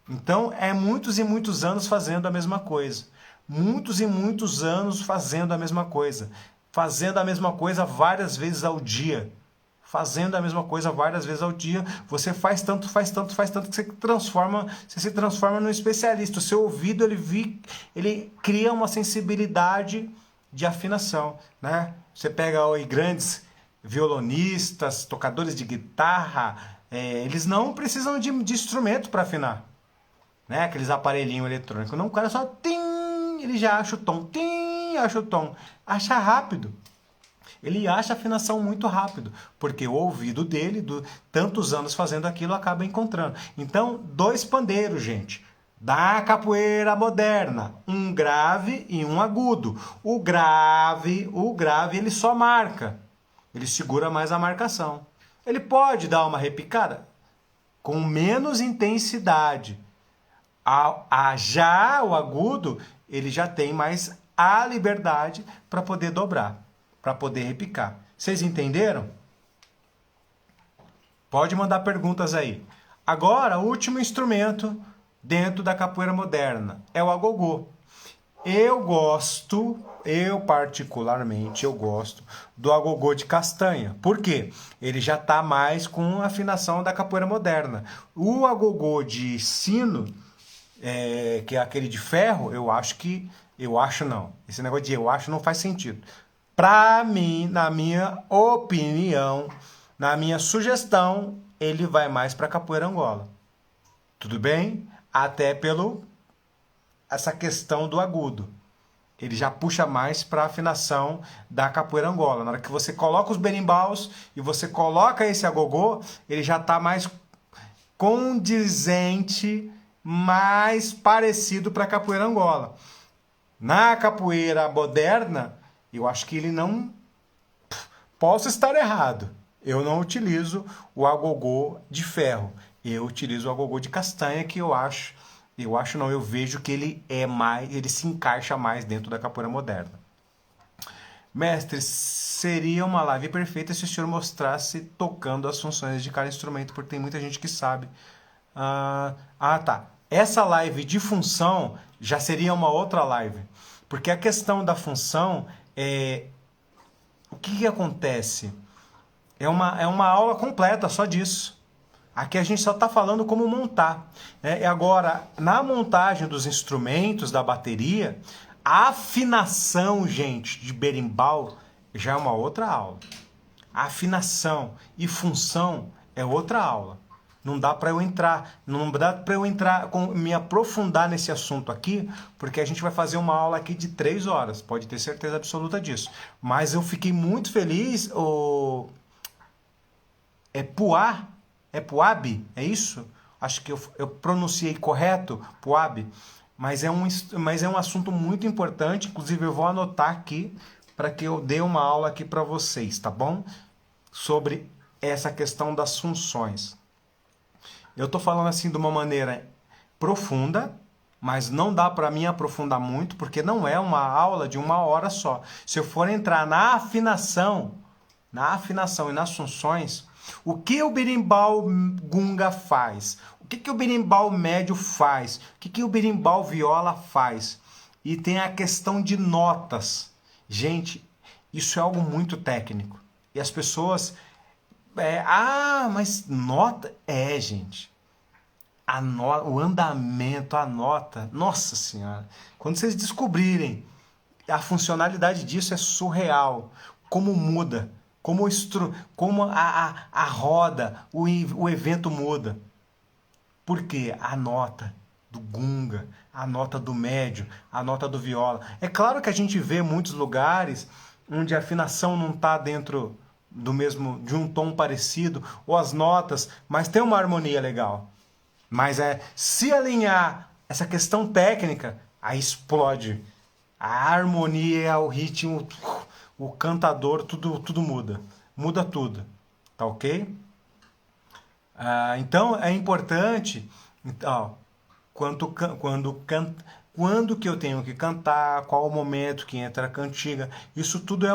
Então, é muitos e muitos anos fazendo a mesma coisa. Muitos e muitos anos fazendo a mesma coisa. Fazendo a mesma coisa várias vezes ao dia. Fazendo a mesma coisa várias vezes ao dia, você faz tanto que você se transforma num especialista. O seu ouvido ele cria uma sensibilidade de afinação, né? Você pega aí grandes violonistas, tocadores de guitarra, eles não precisam de instrumento para afinar, né? Aqueles aparelhinhos eletrônicos. Não, o cara só tim, ele já acha o tom, tim, acha o tom, acha rápido. Ele acha a afinação muito rápido, porque o ouvido dele, tantos anos fazendo aquilo, acaba encontrando. Então, 2 pandeiros, gente, da capoeira moderna, um grave e um agudo. O grave, ele só marca, ele segura mais a marcação. Ele pode dar uma repicada com menos intensidade. Já o agudo, ele já tem mais a liberdade para poder dobrar, para poder repicar. Vocês entenderam? Pode mandar perguntas aí. Agora, o último instrumento dentro da capoeira moderna é o agogô. Eu particularmente, eu gosto do agogô de castanha. Por quê? Ele já está mais com a afinação da capoeira moderna. O agogô de sino, que é aquele de ferro, eu acho não. Esse negócio de eu acho não faz sentido. Para mim, na minha opinião, na minha sugestão, ele vai mais para capoeira Angola. Tudo bem? Até essa questão do agudo. Ele já puxa mais para a afinação da capoeira Angola. Na hora que você coloca os berimbaus e você coloca esse agogô, ele já está mais condizente, mais parecido para a capoeira Angola. Na capoeira moderna, eu acho que ele não... Posso estar errado. Eu não utilizo o agogô de ferro. Eu utilizo o agogô de castanha, que eu vejo que ele se encaixa mais dentro da capoeira moderna. Mestre, seria uma live perfeita se o senhor mostrasse tocando as funções de cada instrumento, porque tem muita gente que sabe. Tá. Essa live de função já seria uma outra live. Porque a questão da função o que acontece? É uma aula completa só disso. Aqui a gente só está falando como montar. Agora, na montagem dos instrumentos, da bateria, a afinação, gente, de berimbau já é uma outra aula. A afinação e função é outra aula. Não dá para eu entrar, me aprofundar nesse assunto aqui, porque a gente vai fazer uma aula aqui de 3 horas, pode ter certeza absoluta disso. Mas eu fiquei muito feliz, é Puab? É isso? Acho que eu pronunciei correto, Puab. Mas é um assunto muito importante, inclusive eu vou anotar aqui para que eu dê uma aula aqui para vocês, tá bom? Sobre essa questão das funções. Eu estou falando assim de uma maneira profunda, mas não dá para mim aprofundar muito, porque não é uma aula de 1 hora só. Se eu for entrar na afinação e nas funções, o que o berimbau gunga faz? O que o berimbau médio faz? O que o berimbau viola faz? E tem a questão de notas. Gente, isso é algo muito técnico. E as pessoas... mas nota... gente. O andamento, a nota... Nossa Senhora! Quando vocês descobrirem, a funcionalidade disso é surreal. Como muda. Como a roda, o evento muda. Por quê? A nota do gunga, a nota do médio, a nota do viola. É claro que a gente vê muitos lugares onde a afinação não está dentro de um tom parecido, ou as notas, mas tem uma harmonia legal. Mas se alinhar essa questão técnica, aí explode. A harmonia, o ritmo, o cantador, tudo muda. Muda tudo. Tá ok? Então é importante, então, quando que eu tenho que cantar, qual o momento que entra a cantiga, isso tudo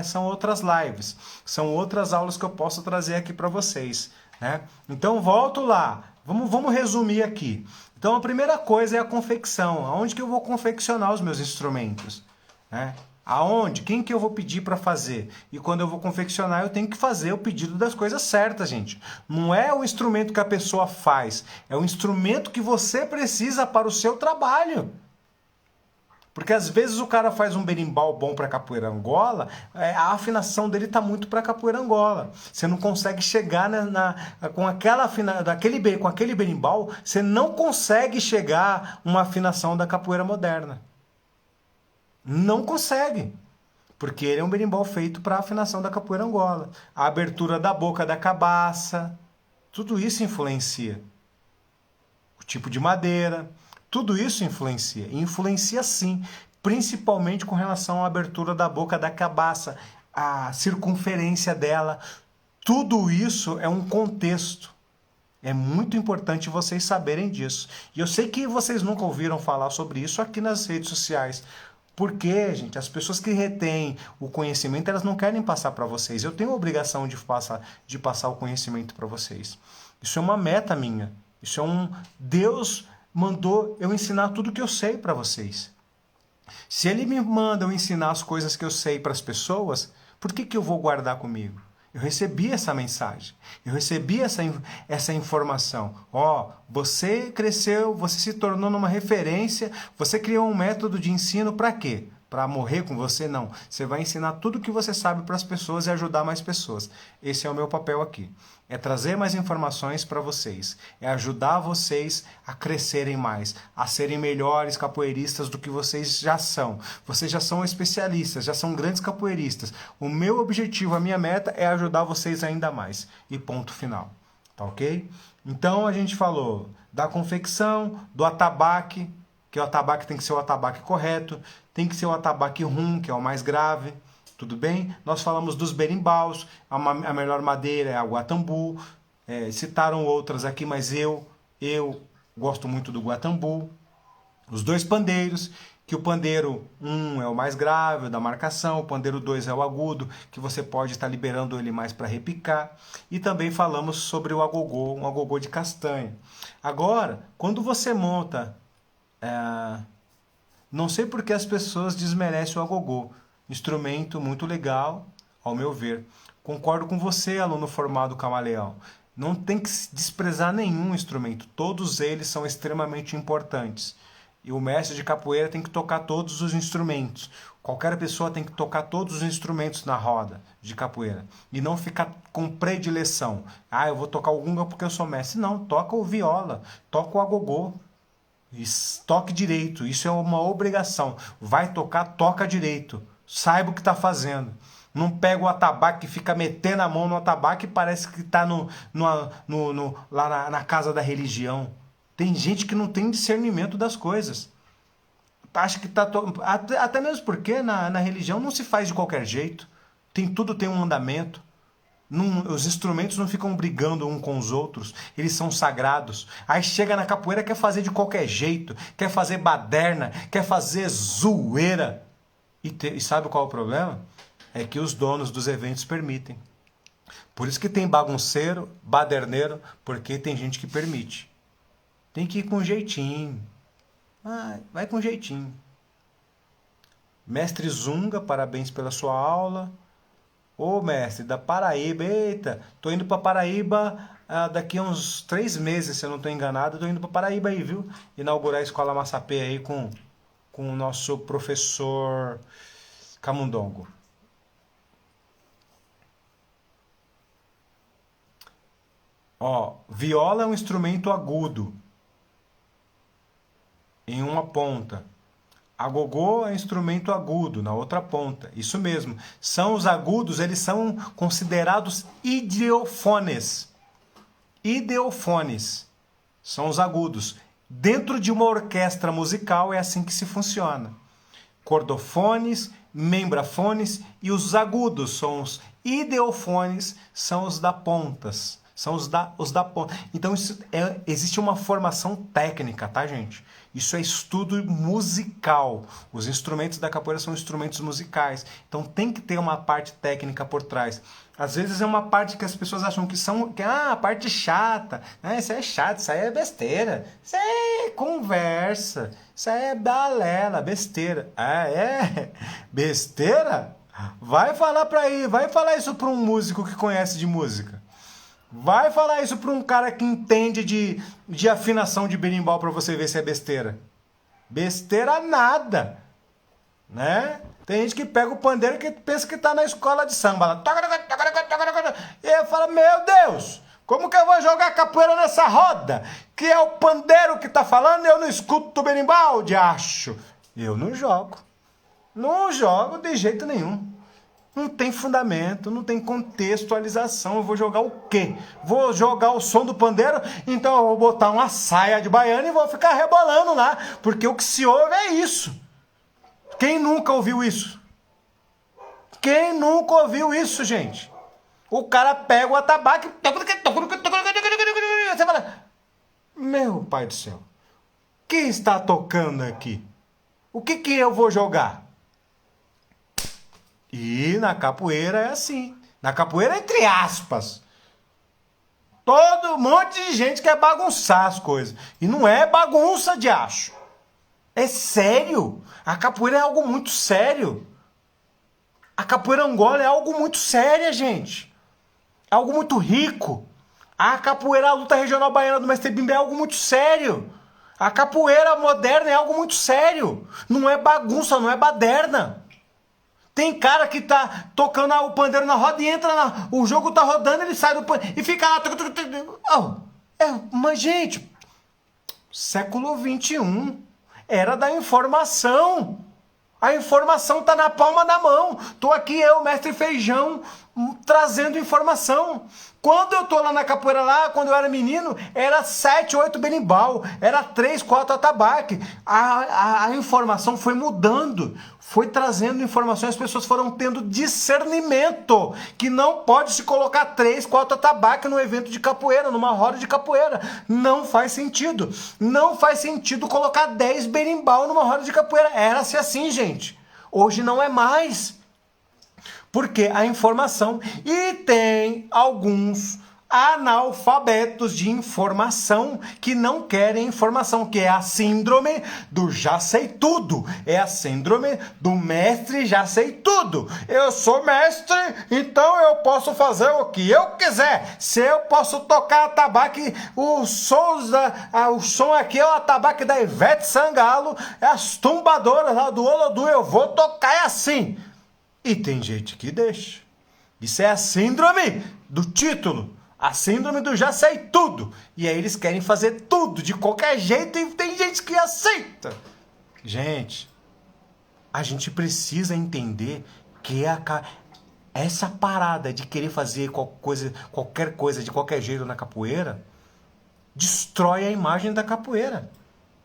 são outras lives, são outras aulas que eu posso trazer aqui para vocês, né? Então volto lá, vamos resumir aqui. Então a primeira coisa é a confecção, aonde que eu vou confeccionar os meus instrumentos, né? Aonde? Quem que eu vou pedir para fazer? E quando eu vou confeccionar, eu tenho que fazer o pedido das coisas certas, gente. Não é o instrumento que a pessoa faz, é o instrumento que você precisa para o seu trabalho. Porque às vezes o cara faz um berimbau bom para capoeira Angola, a afinação dele tá muito para capoeira Angola. Você não consegue chegar com com aquele berimbau, você não consegue chegar uma afinação da capoeira moderna. Não consegue, porque ele é um berimbau feito para afinação da capoeira Angola. A abertura da boca da cabaça, tudo isso influencia. O tipo de madeira, tudo isso influencia. E influencia sim, principalmente com relação à abertura da boca da cabaça, a circunferência dela. Tudo isso é um contexto. É muito importante vocês saberem disso. E eu sei que vocês nunca ouviram falar sobre isso aqui nas redes sociais. Porque, gente, as pessoas que retêm o conhecimento, elas não querem passar para vocês. Eu tenho a obrigação de passar o conhecimento para vocês. Isso é uma meta minha. Deus mandou eu ensinar tudo que eu sei para vocês. Se Ele me manda eu ensinar as coisas que eu sei para as pessoas, por que eu vou guardar comigo? Eu recebi essa mensagem, eu recebi essa informação. Você cresceu, você se tornou numa referência, você criou um método de ensino para quê? Para morrer com você? Não. Você vai ensinar tudo o que você sabe para as pessoas e ajudar mais pessoas. Esse é o meu papel aqui. É trazer mais informações para vocês. É ajudar vocês a crescerem mais, a serem melhores capoeiristas do que vocês já são. Vocês já são especialistas, já são grandes capoeiristas. O meu objetivo, a minha meta é ajudar vocês ainda mais. E ponto final. Tá ok? Então a gente falou da confecção, do atabaque, que o atabaque tem que ser o atabaque correto, tem que ser o atabaque rum, que é o mais grave, tudo bem? Nós falamos dos berimbaus, a melhor madeira é a guatambu, citaram outras aqui, mas eu gosto muito do guatambu. Os dois pandeiros, que o pandeiro 1 é o mais grave, o da marcação, o pandeiro 2 é o agudo, que você pode estar liberando ele mais para repicar. E também falamos sobre o agogô, um agogô de castanha. Agora, quando você monta... Não sei por que as pessoas desmerecem o agogô. Instrumento muito legal, ao meu ver. Concordo com você, aluno formado camaleão. Não tem que desprezar nenhum instrumento. Todos eles são extremamente importantes. E o mestre de capoeira tem que tocar todos os instrumentos. Qualquer pessoa tem que tocar todos os instrumentos na roda de capoeira. E não ficar com predileção. Eu vou tocar o gunga porque eu sou mestre. Não, toca o viola, toca o agogô. Toque direito, isso é uma obrigação. Vai tocar, toca direito. Saiba o que está fazendo. Não pega o atabaque e fica metendo a mão no atabaque e parece que está lá na casa da religião. Tem gente que não tem discernimento das coisas. Acha que tá. Até mesmo porque na religião não se faz de qualquer jeito. Tudo tem um andamento. Os instrumentos não ficam brigando um com os outros, eles são sagrados. Aí chega na capoeira, quer fazer de qualquer jeito, quer fazer baderna, quer fazer zoeira. E sabe qual é o problema? É que os donos dos eventos permitem. Por isso que tem bagunceiro, baderneiro, porque tem gente que permite. Tem que ir com jeitinho. Vai com jeitinho. Mestre Zunga, parabéns pela sua aula. Ô mestre, da Paraíba, eita, tô indo para Paraíba daqui a uns 3 meses, se eu não estou enganado, tô indo para Paraíba aí, viu? Inaugurar a Escola Massapê aí com o nosso professor Camundongo. Viola é um instrumento agudo, em uma ponta. Agogô é instrumento agudo, na outra ponta. Isso mesmo. São os agudos, eles são considerados ideofones. Ideofones são os agudos. Dentro de uma orquestra musical é assim que se funciona. Cordofones, membrafones e os agudos são os ideofones, são os da pontas. São os da ponta. Então, existe uma formação técnica, tá, gente? Isso é estudo musical. Os instrumentos da capoeira são instrumentos musicais. Então, tem que ter uma parte técnica por trás. Às vezes é uma parte que as pessoas acham que a parte chata. Isso é chato, isso aí é besteira. Isso aí é conversa. Isso aí é balela, besteira. Ah, é? Besteira? Vai falar isso para um músico que conhece de música. Vai falar isso para um cara que entende de afinação de berimbau para você ver se é besteira. Besteira nada, né? Tem gente que pega o pandeiro que pensa que tá na escola de samba. E eu falo, meu Deus, como que eu vou jogar capoeira nessa roda? Que é o pandeiro que tá falando e eu não escuto o berimbau, de acho. Eu não jogo. Não jogo de jeito nenhum. Não tem fundamento, não tem contextualização. Eu vou jogar o quê? Vou jogar o som do pandeiro? Então eu vou botar uma saia de baiana e vou ficar rebolando lá. Porque o que se ouve é isso. Quem nunca ouviu isso? Quem nunca ouviu isso, gente? O cara pega o atabaque... Você fala... Meu pai do céu. O que está tocando aqui? O que eu vou jogar? E na capoeira é assim. Na capoeira, entre aspas. Todo monte de gente quer bagunçar as coisas. E não é bagunça de acho. É sério. A capoeira é algo muito sério. A capoeira Angola é algo muito sério, gente. É algo muito rico. A capoeira, a luta regional baiana do Mestre Bimba é algo muito sério. A capoeira moderna é algo muito sério. Não é bagunça, não é baderna. Tem cara que tá tocando o pandeiro na roda e entra na... O jogo tá rodando, ele sai do pandeiro e fica lá... Mas, gente, século XXI, era da informação. A informação tá na palma da mão. Tô aqui, eu, mestre Feijão, trazendo informação. Quando eu tô lá na capoeira, lá, quando eu era menino, era 7, 8 berimbau, era 3, 4 atabaque. A informação foi mudando, foi trazendo informações, as pessoas foram tendo discernimento, que não pode se colocar 3, 4 atabaque no evento de capoeira, numa roda de capoeira. Não faz sentido. Não faz sentido colocar 10 berimbau numa roda de capoeira. Era-se assim, gente. Hoje não é mais. Porque a informação... E tem alguns analfabetos de informação que não querem informação, que é a síndrome do já sei tudo. É a síndrome do mestre já sei tudo. Eu sou mestre, então eu posso fazer o que eu quiser. Se eu posso tocar atabaque, o som aqui é o atabaque da Ivete Sangalo, é as tumbadoras lá do Olodum, eu vou tocar assim. E tem gente que deixa. Isso é a síndrome do título. A síndrome do já sei tudo. E aí eles querem fazer tudo de qualquer jeito e tem gente que aceita. Gente, a gente precisa entender que essa parada de querer fazer qualquer coisa de qualquer jeito na capoeira destrói a imagem da capoeira.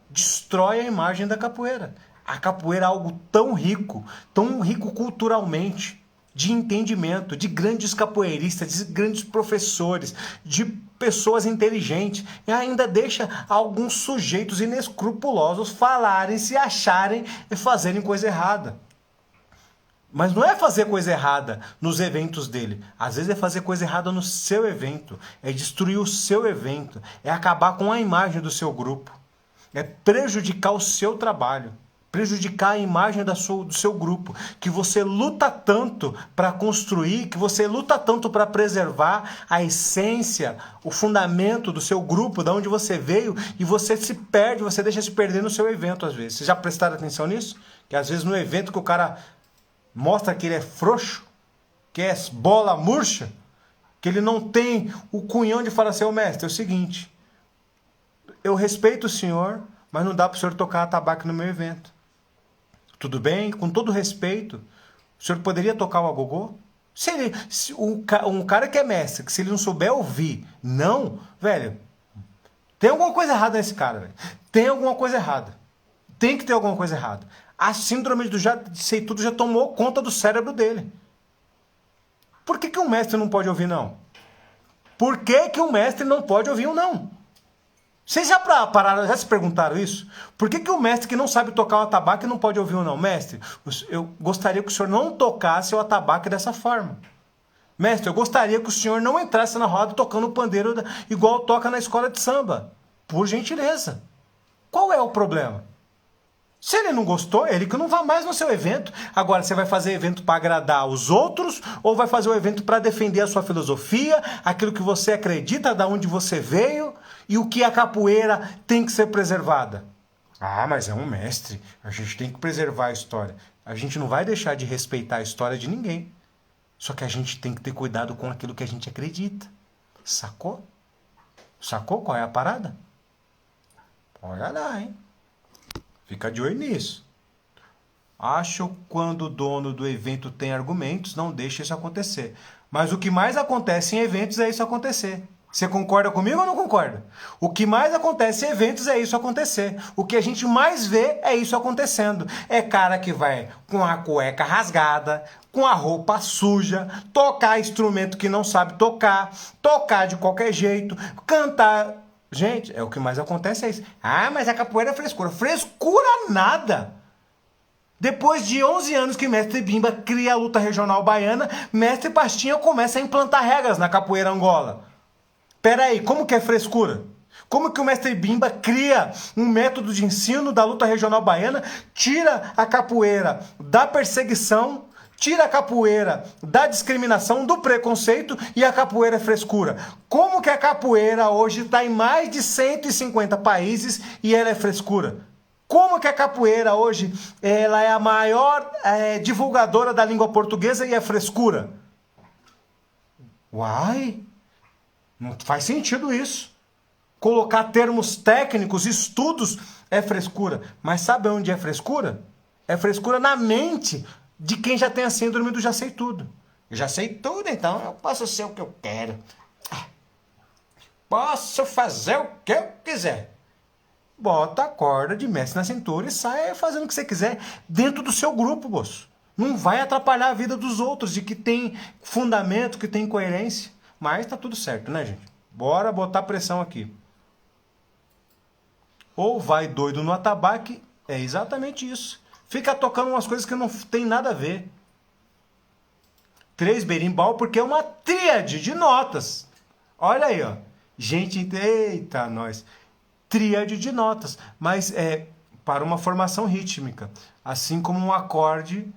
Destrói a imagem da capoeira. A capoeira é algo tão rico culturalmente, de entendimento, de grandes capoeiristas, de grandes professores, de pessoas inteligentes, e ainda deixa alguns sujeitos inescrupulosos falarem, se acharem e fazerem coisa errada. Mas não é fazer coisa errada nos eventos dele. Às vezes é fazer coisa errada no seu evento, é destruir o seu evento, é acabar com a imagem do seu grupo, é prejudicar o seu trabalho, prejudicar a imagem do seu grupo, que você luta tanto para construir, que você luta tanto para preservar a essência, o fundamento do seu grupo, de onde você veio, e você se perde, você deixa se perder no seu evento às vezes. Vocês já prestaram atenção nisso? Que às vezes no evento que o cara mostra que ele é frouxo, que é bola murcha, que ele não tem o cunhão de falar assim, ô mestre, é o seguinte, eu respeito o senhor, mas não dá para o senhor tocar atabaque no meu evento. Tudo bem? Com todo respeito, o senhor poderia tocar o agogô? Um cara que é mestre, que se ele não souber ouvir, não, velho, tem alguma coisa errada nesse cara, velho. Tem alguma coisa errada. Tem que ter alguma coisa errada. A síndrome do já sei tudo já tomou conta do cérebro dele. Por que um mestre não pode ouvir, não? Por que que o mestre não pode ouvir um não? Vocês já pararam, já se perguntaram isso? Por que que o mestre que não sabe tocar o atabaque não pode ouvir um não? Mestre, eu gostaria que o senhor não tocasse o atabaque dessa forma. Mestre, eu gostaria que o senhor não entrasse na roda tocando o pandeiro igual toca na escola de samba. Por gentileza. Qual é o problema? Se ele não gostou, ele que não vá mais no seu evento. Agora, você vai fazer evento para agradar os outros ou vai fazer o evento para defender a sua filosofia, aquilo que você acredita, da onde você veio e o que a capoeira tem que ser preservada? Ah, mas é um mestre. A gente tem que preservar a história. A gente não vai deixar de respeitar a história de ninguém. Só que a gente tem que ter cuidado com aquilo que a gente acredita. Sacou? Sacou qual é a parada? Olha lá, hein? Fica de olho nisso. Acho que quando o dono do evento tem argumentos, não deixa isso acontecer. Mas o que mais acontece em eventos é isso acontecer. Você concorda comigo ou não concorda? O que mais acontece em eventos é isso acontecer. O que a gente mais vê é isso acontecendo. É cara que vai com a cueca rasgada, com a roupa suja, tocar instrumento que não sabe tocar, tocar de qualquer jeito, cantar. Gente, é o que mais acontece é isso. Ah, mas a capoeira é frescura. Frescura nada! Depois de 11 anos que Mestre Bimba cria a luta regional baiana, Mestre Pastinha começa a implantar regras na capoeira Angola. Peraí, como que é frescura? Como que o Mestre Bimba cria um método de ensino da luta regional baiana, tira a capoeira da perseguição, tira a capoeira da discriminação, do preconceito e a capoeira é frescura? Como que a capoeira hoje está em mais de 150 países e ela é frescura? Como que a capoeira hoje ela é a maior divulgadora da língua portuguesa e é frescura? Uai, não faz sentido isso. Colocar termos técnicos, estudos, é frescura. Mas sabe onde é frescura? É frescura na mente de quem já tem a síndrome do já sei tudo. Eu já sei tudo, então eu posso ser o que eu quero. Posso fazer o que eu quiser. Bota a corda de mestre na cintura e sai fazendo o que você quiser dentro do seu grupo, moço. Não vai atrapalhar a vida dos outros, de que tem fundamento, que tem coerência. Mas tá tudo certo, né, gente? Bora botar pressão aqui. Ou vai doido no atabaque, é exatamente isso. Fica tocando umas coisas que não tem nada a ver. 3 berimbau porque é uma tríade de notas. Olha aí, ó. Gente, eita, nós. Tríade de notas, mas é para uma formação rítmica, assim como um acorde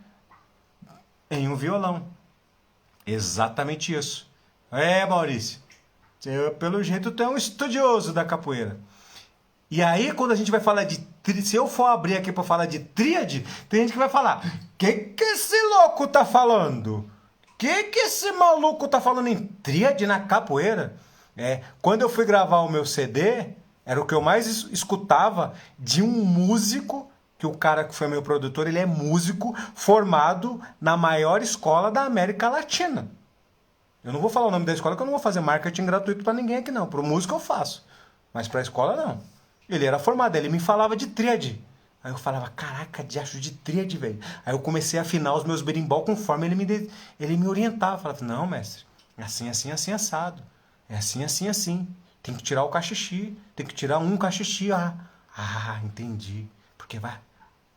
em um violão. Exatamente isso. Maurício, pelo jeito tu é um estudioso da capoeira. E aí, quando a gente vai falar de se eu for abrir aqui para falar de tríade, tem gente que vai falar: que esse louco tá falando? Que esse maluco tá falando em tríade na capoeira? Quando eu fui gravar o meu CD, era o que eu mais escutava de um músico, que o cara que foi meu produtor, ele é músico formado na maior escola da América Latina. Eu não vou falar o nome da escola, que eu não vou fazer marketing gratuito para ninguém aqui não. Para o músico eu faço, mas para a escola não. Ele era formado, ele me falava de tríade. Aí eu falava: caraca, diacho de tríade, velho. Aí eu comecei a afinar os meus berimbau conforme ele me orientava. Eu falava: não, mestre, é assim, assim, assim, assado. É assim, assim, assim. Tem que tirar o cachixi. Tem que tirar um cachixi. Entendi. Porque vai.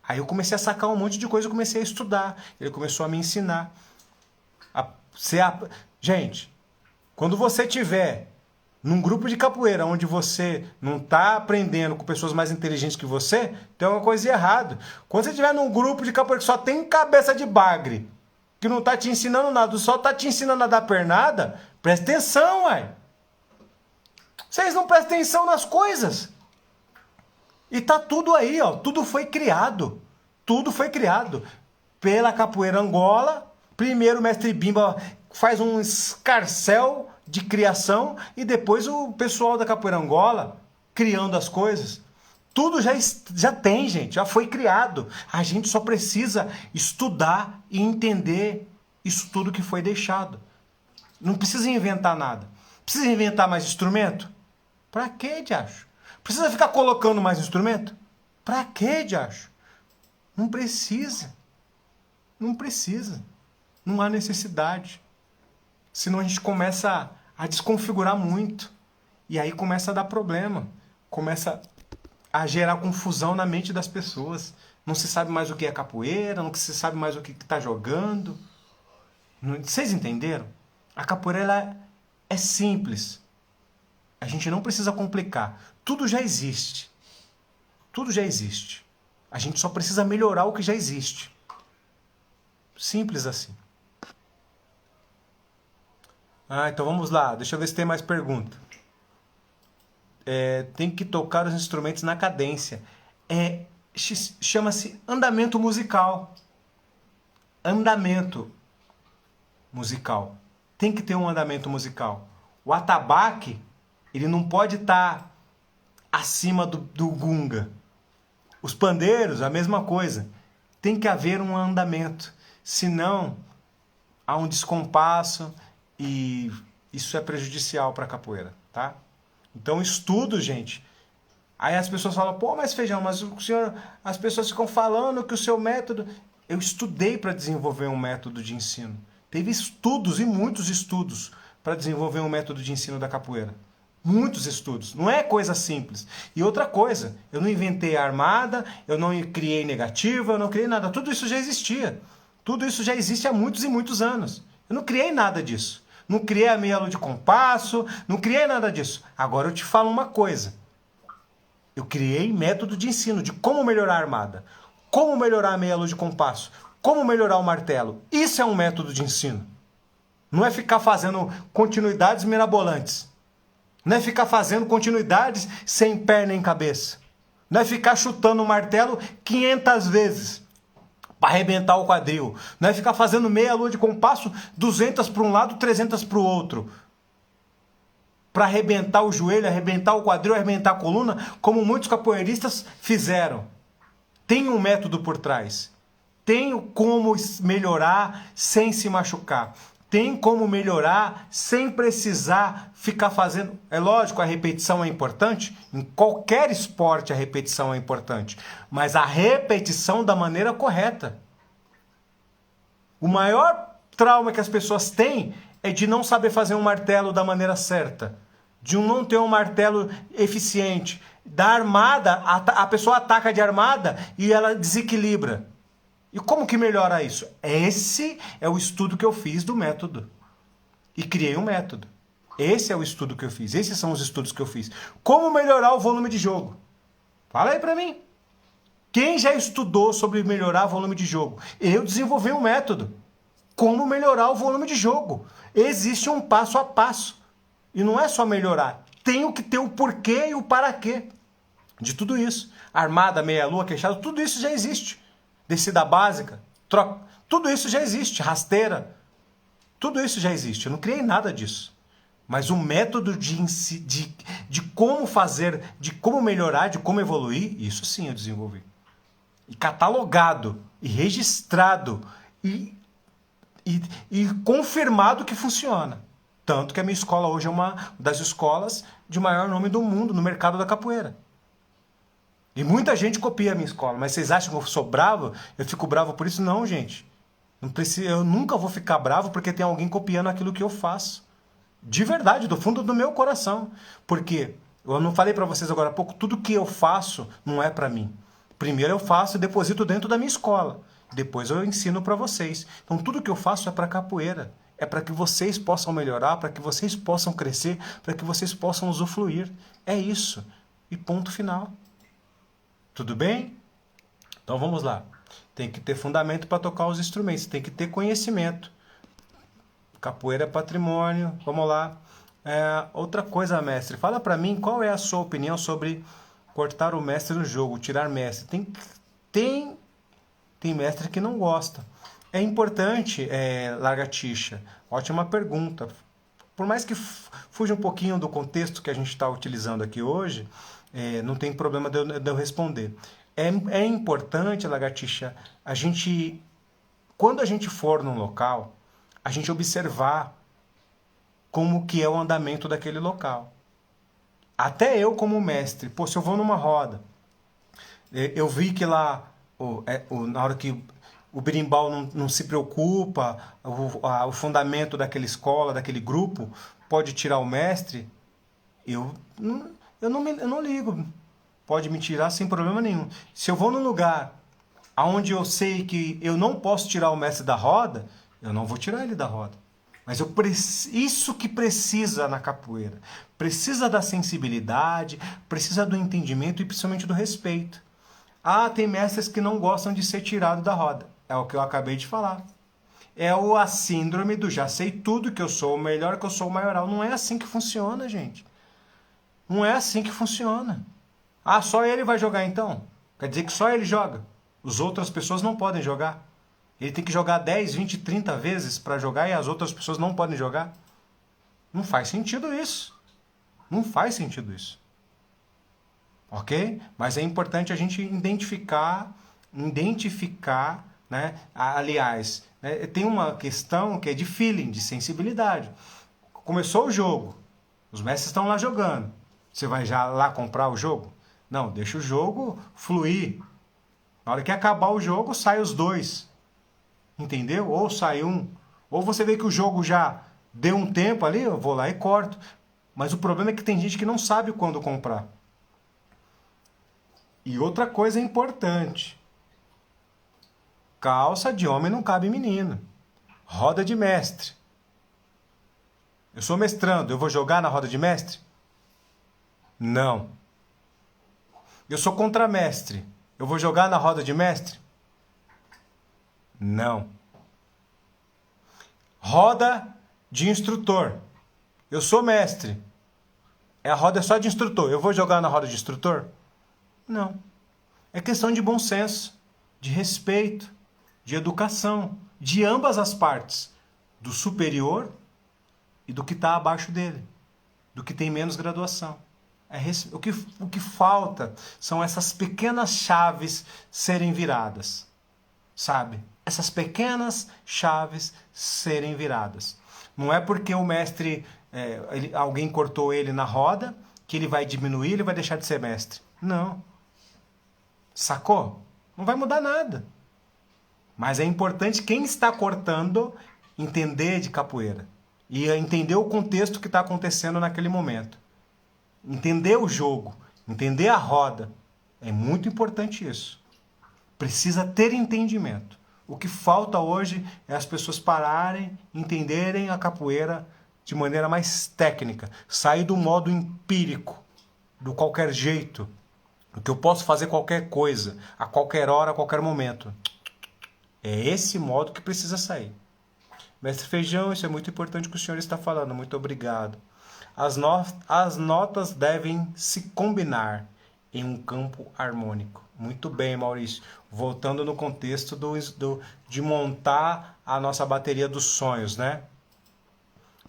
Aí eu comecei a sacar um monte de coisa, eu comecei a estudar. Ele começou a me ensinar. Gente, quando você tiver num grupo de capoeira onde você não está aprendendo com pessoas mais inteligentes que você, tem alguma coisa errada. Quando você estiver num grupo de capoeira que só tem cabeça de bagre, que não está te ensinando nada, só está te ensinando a dar pernada, presta atenção, uai. Vocês não prestam atenção nas coisas. E tá tudo aí, ó. Tudo foi criado. Tudo foi criado pela capoeira Angola. Primeiro o Mestre Bimba faz um escarcéu de criação e depois o pessoal da capoeira Angola criando as coisas. Tudo já tem, gente. Já foi criado. A gente só precisa estudar e entender isso tudo que foi deixado. Não precisa inventar nada. Precisa inventar mais instrumento? Pra quê, diacho? Precisa ficar colocando mais instrumento? Pra quê, diacho? Não precisa. Não precisa. Não há necessidade. Senão a gente começa a desconfigurar muito. E aí começa a dar problema. Começa a gerar confusão na mente das pessoas. Não se sabe mais o que é capoeira, não se sabe mais o que está jogando. Vocês entenderam? A capoeira ela é simples. A gente não precisa complicar. Tudo já existe. Tudo já existe. A gente só precisa melhorar o que já existe. Simples assim. Então vamos lá. Deixa eu ver se tem mais pergunta. Tem que tocar os instrumentos na cadência. Chama-se andamento musical. Andamento musical. Tem que ter um andamento musical. O atabaque, ele não pode estar acima do gunga. Os pandeiros, a mesma coisa. Tem que haver um andamento. Senão, há um descompasso e isso é prejudicial para a capoeira, tá? Então, estudo, gente. Aí as pessoas falam, pô, mas Feijão, mas o senhor, as pessoas ficam falando que o seu método... Eu estudei para desenvolver um método de ensino. Teve estudos e muitos estudos para desenvolver um método de ensino da capoeira. Muitos estudos. Não é coisa simples. E outra coisa, eu não inventei a armada, eu não criei negativa, eu não criei nada. Tudo isso já existia. Tudo isso já existe há muitos e muitos anos. Eu não criei nada disso. Não criei a meia lua de compasso, não criei nada disso. Agora eu te falo uma coisa. Eu criei método de ensino de como melhorar a armada, como melhorar a meia lua de compasso, como melhorar o martelo. Isso é um método de ensino. Não é ficar fazendo continuidades mirabolantes. Não é ficar fazendo continuidades sem pé nem cabeça. Não é ficar chutando o martelo 500 vezes para arrebentar o quadril. Não é ficar fazendo meia lua de compasso 200 para um lado, 300 para o outro. Para arrebentar o joelho, arrebentar o quadril, arrebentar a coluna, como muitos capoeiristas fizeram. Tem um método por trás. Tem como melhorar sem se machucar. Tem como melhorar sem precisar ficar fazendo... É lógico, a repetição é importante. Em qualquer esporte a repetição é importante. Mas a repetição da maneira correta. O maior trauma que as pessoas têm é de não saber fazer um martelo da maneira certa. De não ter um martelo eficiente. Da armada, a pessoa ataca de armada e ela desequilibra. E como que melhora isso? Esse é o estudo que eu fiz do método. E criei um método. Esse é o estudo que eu fiz. Esses são os estudos que eu fiz. Como melhorar o volume de jogo? Fala aí pra mim. Quem já estudou sobre melhorar o volume de jogo? Eu desenvolvi um método. Como melhorar o volume de jogo? Existe um passo a passo. E não é só melhorar. Tem que ter o porquê e o para quê de tudo isso. Armada, meia-lua, queixada, tudo isso já existe. Descida básica, troca, tudo isso já existe. Rasteira, tudo isso já existe. Eu não criei nada disso. Mas o método de como fazer, de como melhorar, de como evoluir, isso sim eu desenvolvi. E catalogado, e registrado, e confirmado que funciona. Tanto que a minha escola hoje é uma das escolas de maior nome do mundo no mercado da capoeira. E muita gente copia a minha escola. Mas vocês acham que eu sou bravo? Eu fico bravo por isso? Não, gente. Não precisa, eu nunca vou ficar bravo porque tem alguém copiando aquilo que eu faço. De verdade, do fundo do meu coração. Porque eu não falei para vocês agora há pouco, tudo que eu faço não é para mim. Primeiro eu faço e deposito dentro da minha escola. Depois eu ensino para vocês. Então tudo que eu faço é para capoeira. É para que vocês possam melhorar, para que vocês possam crescer, para que vocês possam usufruir. É isso. E ponto final. Tudo bem? Então vamos lá. Tem que ter fundamento para tocar os instrumentos. Tem que ter conhecimento. Capoeira é patrimônio. Vamos lá. Outra coisa, mestre. Fala para mim qual é a sua opinião sobre cortar o mestre no jogo, tirar mestre. Tem mestre que não gosta. É importante, lagartixa. Ótima pergunta. Por mais que fuja um pouquinho do contexto que a gente está utilizando aqui hoje, não tem problema de eu responder. É importante, lagartixa, quando a gente for num local, a gente observar como que é o andamento daquele local. Até eu como mestre, se eu vou numa roda, eu vi que lá, na hora que o berimbau não se preocupa, o fundamento daquela escola, daquele grupo, pode tirar o mestre, eu não ligo. Pode me tirar sem problema nenhum. Se eu vou num lugar onde eu sei que eu não posso tirar o mestre da roda, eu não vou tirar ele da roda. Mas isso que precisa na capoeira. Precisa da sensibilidade, precisa do entendimento e principalmente do respeito. Ah, tem mestres que não gostam de ser tirado da roda. É o que eu acabei de falar. É a síndrome do já sei tudo, que eu sou o melhor, que eu sou o maioral. Não é assim que funciona, gente. Não é assim que funciona. Ah, só ele vai jogar então? Quer dizer que só ele joga. As outras pessoas não podem jogar. Ele tem que jogar 10, 20, 30 vezes para jogar e as outras pessoas não podem jogar. Não faz sentido isso. Não faz sentido isso. Ok? Mas é importante a gente identificar, né? Aliás, né? Tem uma questão que é de feeling, de sensibilidade. Começou o jogo, os mestres estão lá jogando. Você vai já lá comprar o jogo? Não, deixa o jogo fluir. Na hora que acabar o jogo, sai os dois. Entendeu? Ou sai um. Ou você vê que o jogo já deu um tempo ali, eu vou lá e corto. Mas o problema é que tem gente que não sabe quando comprar. E outra coisa importante. Calça de homem não cabe menino. Roda de mestre. Eu sou mestrando, eu vou jogar na roda de mestre? Não. Eu sou contramestre. Eu vou jogar na roda de mestre? Não. Roda de instrutor. Eu sou mestre. A roda é só de instrutor. Eu vou jogar na roda de instrutor? Não. É questão de bom senso, de respeito, de educação, de ambas as partes. Do superior e do que está abaixo dele. Do que tem menos graduação. O que falta são essas pequenas chaves serem viradas. Sabe? Essas pequenas chaves serem viradas. Não é porque o mestre, alguém cortou ele na roda, que ele vai diminuir, ele vai deixar de ser mestre. Não. Sacou? Não vai mudar nada. Mas é importante quem está cortando entender de capoeira. E entender o contexto que está acontecendo naquele momento. Entender o jogo, entender a roda. É muito importante isso. Precisa ter entendimento. O que falta hoje é as pessoas pararem, entenderem a capoeira de maneira mais técnica. Sair do modo empírico, do qualquer jeito. Do que eu posso fazer qualquer coisa, a qualquer hora, a qualquer momento. É esse modo que precisa sair. Mestre Feijão, isso é muito importante que o senhor está falando. Muito obrigado. As notas devem se combinar em um campo harmônico. Muito bem, Maurício. Voltando no contexto de montar a nossa bateria dos sonhos, né?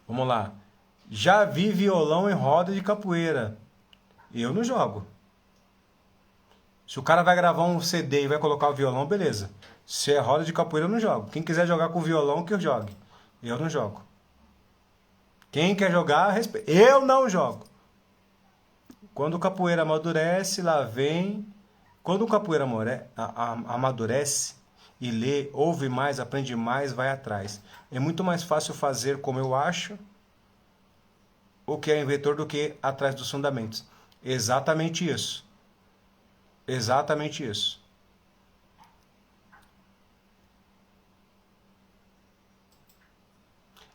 Vamos lá. Já vi violão em roda de capoeira. Eu não jogo. Se o cara vai gravar um CD e vai colocar o violão, beleza. Se é roda de capoeira, eu não jogo. Quem quiser jogar com violão, que eu jogue. Eu não jogo. Quem quer jogar, respeita. Eu não jogo. Quando o capoeira amadurece, lá vem. Quando o capoeira amadurece e lê, ouve mais, aprende mais, vai atrás. É muito mais fácil fazer como eu acho, o que é inventor, do que atrás dos fundamentos. Exatamente isso. Exatamente isso.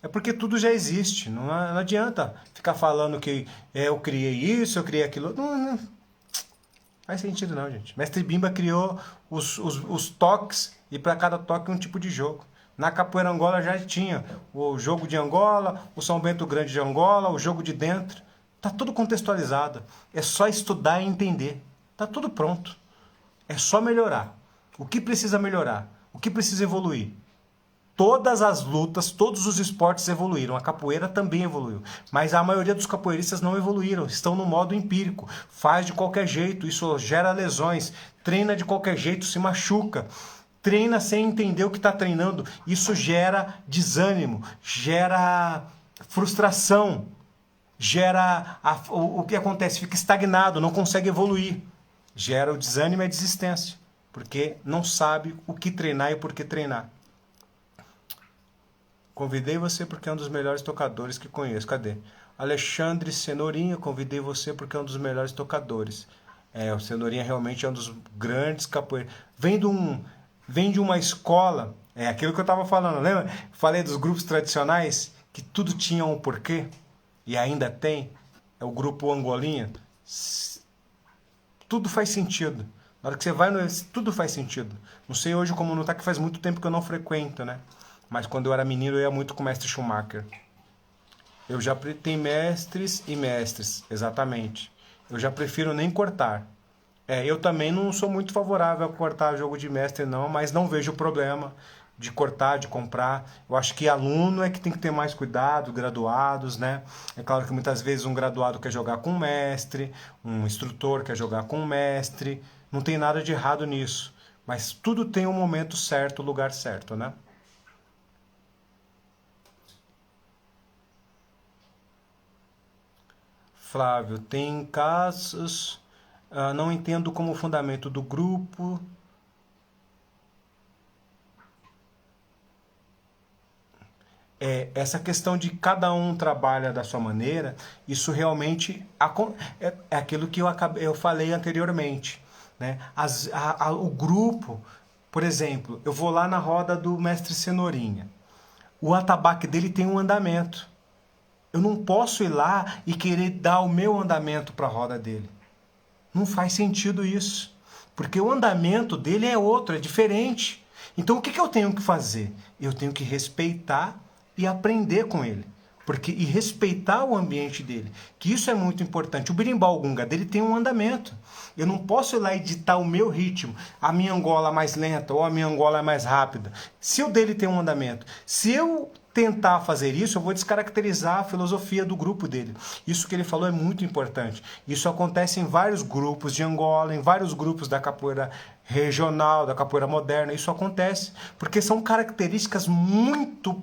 É porque tudo já existe. Não adianta ficar falando que eu criei isso, eu criei aquilo. Não faz sentido não, gente. Mestre Bimba criou os toques e para cada toque um tipo de jogo. Na capoeira Angola já tinha o jogo de Angola, o São Bento Grande de Angola, o jogo de dentro. Tá tudo contextualizado. É só estudar e entender. Tá tudo pronto. É só melhorar. O que precisa melhorar? O que precisa evoluir? Todas as lutas, todos os esportes evoluíram. A capoeira também evoluiu. Mas a maioria dos capoeiristas não evoluíram. Estão no modo empírico. Faz de qualquer jeito. Isso gera lesões. Treina de qualquer jeito. Se machuca. Treina sem entender o que está treinando. Isso gera desânimo. Gera frustração. Gera... o que acontece? Fica estagnado. Não consegue evoluir. Gera o desânimo e a desistência. porque não sabe o que treinar e por que treinar. Convidei você porque é um dos melhores tocadores que conheço. Cadê? Alexandre Cenourinha, convidei você porque é um dos melhores tocadores. O Cenourinha realmente é um dos grandes capoeiras. Vem de uma escola, é aquilo que eu estava falando, lembra? Falei dos grupos tradicionais, que tudo tinha um porquê, e ainda tem. É o grupo Angolinha. Tudo faz sentido. Na hora que você vai, tudo faz sentido. Não sei hoje como não tá, que faz muito tempo que eu não frequento, né? Mas quando eu era menino, eu ia muito com o mestre Schumacher. Eu já tenho mestres e mestres, exatamente. Eu já prefiro nem cortar. Eu também não sou muito favorável a cortar jogo de mestre, não, mas não vejo problema de cortar, de comprar. Eu acho que aluno é que tem que ter mais cuidado, graduados, né? É claro que muitas vezes um graduado quer jogar com um mestre, um instrutor quer jogar com um mestre. Não tem nada de errado nisso. Mas tudo tem um momento certo, o lugar certo, né? Flávio, tem casos, não entendo como fundamento do grupo. Essa questão de cada um trabalha da sua maneira, isso realmente é aquilo que eu falei anteriormente. Né? O grupo, por exemplo, eu vou lá na roda do mestre Cenourinha. O atabaque dele tem um andamento. Eu não posso ir lá e querer dar o meu andamento para a roda dele. Não faz sentido isso. Porque o andamento dele é outro, é diferente. Então o que eu tenho que fazer? Eu tenho que respeitar e aprender com ele. E respeitar o ambiente dele. Que isso é muito importante. O berimbau gunga dele tem um andamento. Eu não posso ir lá e ditar o meu ritmo. A minha angola é mais lenta ou a minha angola é mais rápida. Se o dele tem um andamento. Se eu tentar fazer isso, eu vou descaracterizar a filosofia do grupo dele. Isso que ele falou é muito importante. Isso acontece em vários grupos de Angola, em vários grupos da capoeira regional, da capoeira moderna. Isso acontece porque são características muito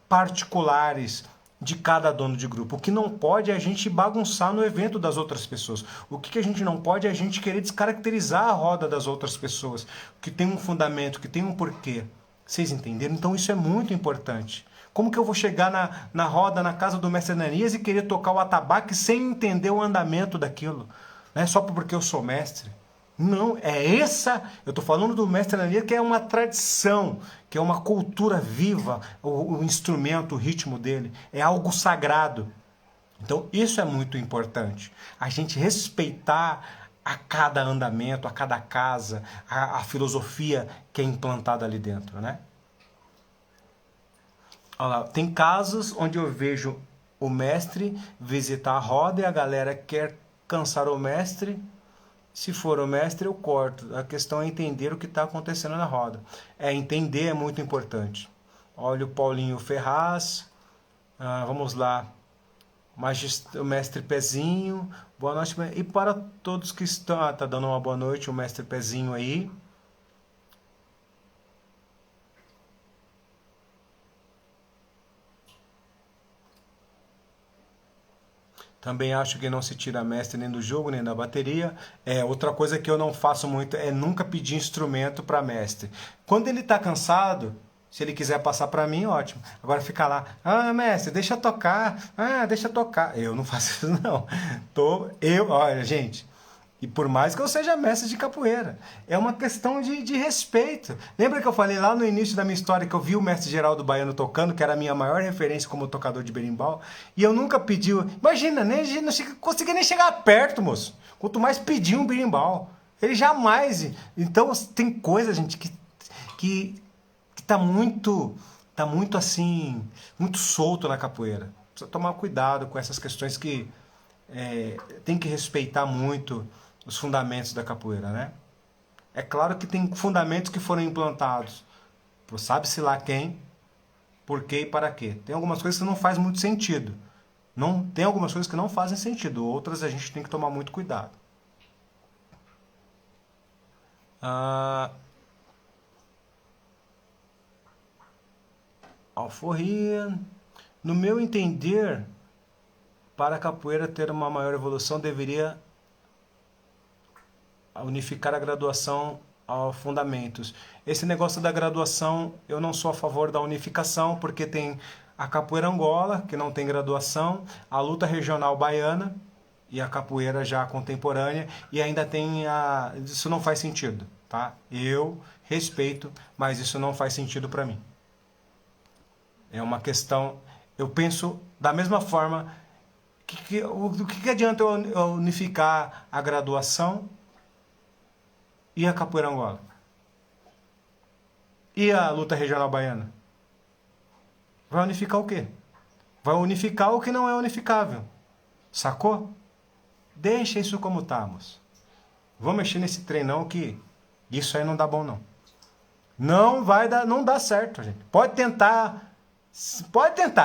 particulares de cada dono de grupo. O que não pode é a gente bagunçar no evento das outras pessoas. O que a gente não pode é a gente querer descaracterizar a roda das outras pessoas, que tem um fundamento, que tem um porquê. Vocês entenderam? Então isso é muito importante. Como que eu vou chegar na roda, na casa do mestre Ananias e querer tocar o atabaque sem entender o andamento daquilo? Né? Só porque eu sou mestre? Não, eu estou falando do mestre Ananias, que é uma tradição, que é uma cultura viva, o instrumento, o ritmo dele, é algo sagrado. Então isso é muito importante, a gente respeitar a cada andamento, a cada casa, a filosofia que é implantada ali dentro, né? Olha lá, tem casos onde eu vejo o mestre visitar a roda e a galera quer cansar o mestre. Se for o mestre, eu corto. A questão é entender o que está acontecendo na roda. Entender é muito importante. Olha o Paulinho Ferraz. Vamos lá. O mestre Pezinho. Boa noite. E para todos que estão... tá dando uma boa noite o mestre Pezinho aí. Também acho que não se tira mestre nem do jogo, nem da bateria. Outra coisa que eu não faço muito é nunca pedir instrumento para mestre. Quando ele está cansado, se ele quiser passar para mim, ótimo. Agora fica lá, mestre, deixa eu tocar. Deixa eu tocar. Eu não faço isso, não. Olha, gente, e por mais que eu seja mestre de capoeira, é uma questão de respeito. Lembra que eu falei lá no início da minha história que eu vi o mestre Geraldo Baiano tocando, que era a minha maior referência como tocador de berimbau, e eu nunca pedi... Imagina, não consegui nem chegar perto, moço. Quanto mais pedir um berimbau. Ele jamais... Então, tem coisa, gente, que tá muito assim, muito solto na capoeira. Precisa tomar cuidado com essas questões que tem que respeitar muito os fundamentos da capoeira, né? É claro que tem fundamentos que foram implantados por sabe-se lá quem, por quê e para quê. Tem algumas coisas que não faz muito sentido. Não, tem algumas coisas que não fazem sentido, outras a gente tem que tomar muito cuidado. Alforria. No meu entender, para a capoeira ter uma maior evolução, deveria unificar a graduação fundamentos. Esse negócio da graduação, eu não sou a favor da unificação, porque tem a capoeira Angola, que não tem graduação, a luta regional baiana e a capoeira já contemporânea, e ainda tem a... Isso não faz sentido, tá? Eu respeito, mas isso não faz sentido para mim. É uma questão... Eu penso da mesma forma... O que adianta eu unificar a graduação e a capoeira Angola? E a luta regional baiana? Vai unificar o quê? Vai unificar o que não é unificável. Sacou? Deixa isso como tá, moço. Vou mexer nesse trem não, que isso aí não dá bom não. Não vai dar, não dá certo, gente. Pode tentar,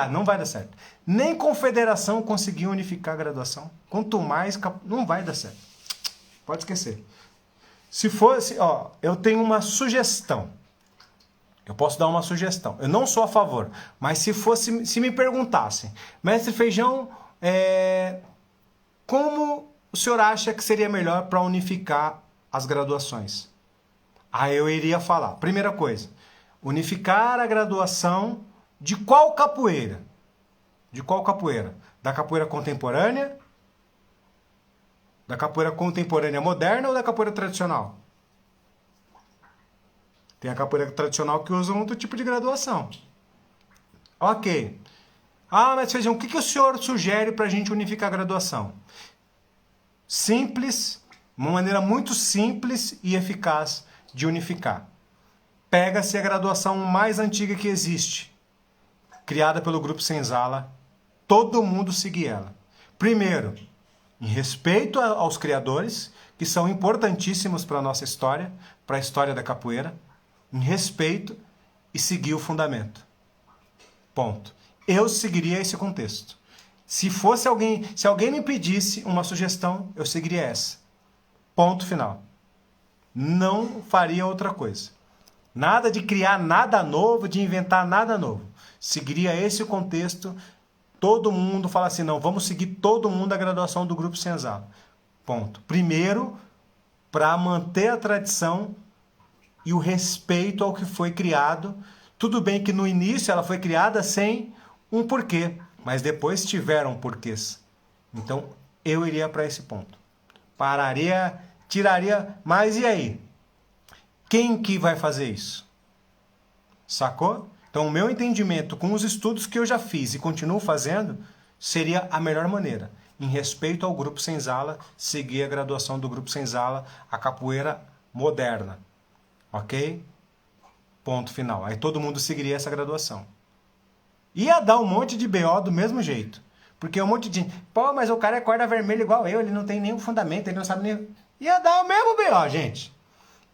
não vai dar certo. Nem confederação conseguiu unificar a graduação. Quanto mais, não vai dar certo. Pode esquecer. Se fosse, ó, eu tenho uma sugestão. Eu posso dar uma sugestão. Eu não sou a favor, mas se me perguntassem, mestre Feijão, como o senhor acha que seria melhor para unificar as graduações? Aí eu iria falar, primeira coisa, unificar a graduação de qual capoeira? De qual capoeira? Da capoeira contemporânea? Da capoeira contemporânea moderna ou da capoeira tradicional? Tem a capoeira tradicional que usa outro tipo de graduação. Ok. Ah, mas Feijão, o que o senhor sugere para a gente unificar a graduação? Simples, uma maneira muito simples e eficaz de unificar. Pega-se a graduação mais antiga que existe, criada pelo Grupo Senzala, todo mundo seguir ela. Primeiro, em respeito aos criadores, que são importantíssimos para a nossa história, para a história da capoeira, em respeito e seguir o fundamento. Ponto. Eu seguiria esse contexto. Se alguém me pedisse uma sugestão, eu seguiria essa. Ponto final. Não faria outra coisa. Nada de criar nada novo, de inventar nada novo. Seguiria esse contexto. Todo mundo fala assim, não, vamos seguir todo mundo a graduação do Grupo Senzala. Ponto. Primeiro, para manter a tradição e o respeito ao que foi criado. Tudo bem que no início ela foi criada sem um porquê, mas depois tiveram porquês. Então, eu iria para esse ponto. Pararia, tiraria, mas e aí? Quem que vai fazer isso? Sacou? Então, o meu entendimento com os estudos que eu já fiz e continuo fazendo, seria a melhor maneira. Em respeito ao Grupo Senzala, seguir a graduação do Grupo Senzala, a capoeira moderna. Ok? Ponto final. Aí todo mundo seguiria essa graduação. Ia dar um monte de BO do mesmo jeito. Porque um monte de... Pô, mas o cara é corda vermelha igual eu, ele não tem nenhum fundamento, ele não sabe nem... Ia dar o mesmo BO, gente.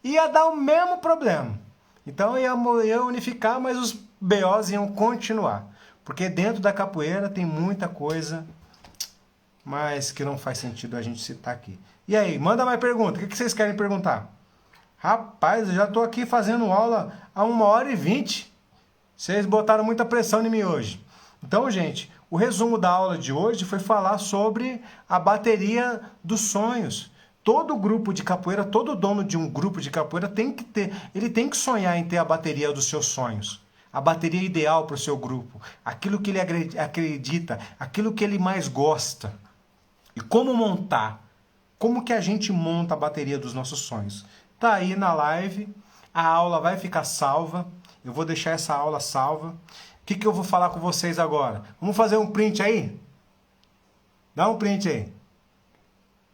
Ia dar o mesmo problema. Então ia unificar, mas os BOs iam continuar. Porque dentro da capoeira tem muita coisa, mas que não faz sentido a gente citar aqui. E aí, manda mais pergunta. O que vocês querem perguntar? Rapaz, eu já estou aqui fazendo aula há 1h20. Vocês botaram muita pressão em mim hoje. Então, gente, o resumo da aula de hoje foi falar sobre a bateria dos sonhos. Todo grupo de capoeira, todo dono de um grupo de capoeira ele tem que sonhar em ter a bateria dos seus sonhos. A bateria ideal para o seu grupo. Aquilo que ele acredita, aquilo que ele mais gosta. E como montar? Como que a gente monta a bateria dos nossos sonhos? Tá aí na live, a aula vai ficar salva, eu vou deixar essa aula salva. O que eu vou falar com vocês agora? Vamos fazer um print aí? Dá um print aí.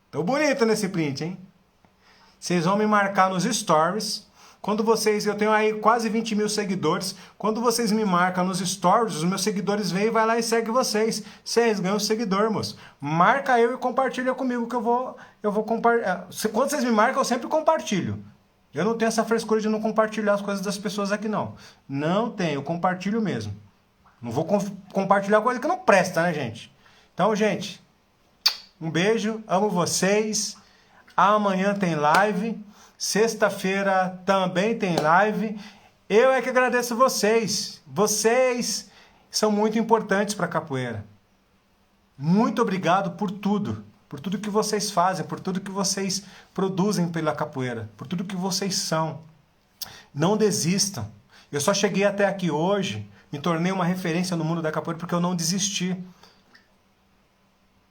Tô bonito nesse print, hein? Vocês vão me marcar nos stories. Quando vocês, eu tenho aí quase 20 mil seguidores. Quando vocês me marcam nos stories, os meus seguidores vêm e vai lá e segue vocês. Vocês ganham seguidor, moço. Marca eu e compartilha comigo que eu vou compartilhar. Quando vocês me marcam, eu sempre compartilho. Eu não tenho essa frescura de não compartilhar as coisas das pessoas aqui, não. Não tenho, eu compartilho mesmo. Não vou compartilhar coisa que não presta, né, gente? Então, gente, um beijo, amo vocês. Amanhã tem live. Sexta-feira também tem live. Eu é que agradeço vocês. Vocês são muito importantes para a capoeira. Muito obrigado por tudo. por tudo que vocês fazem, por tudo que vocês produzem pela capoeira, por tudo que vocês são. Não desistam. Eu só cheguei até aqui hoje, me tornei uma referência no mundo da capoeira porque eu não desisti.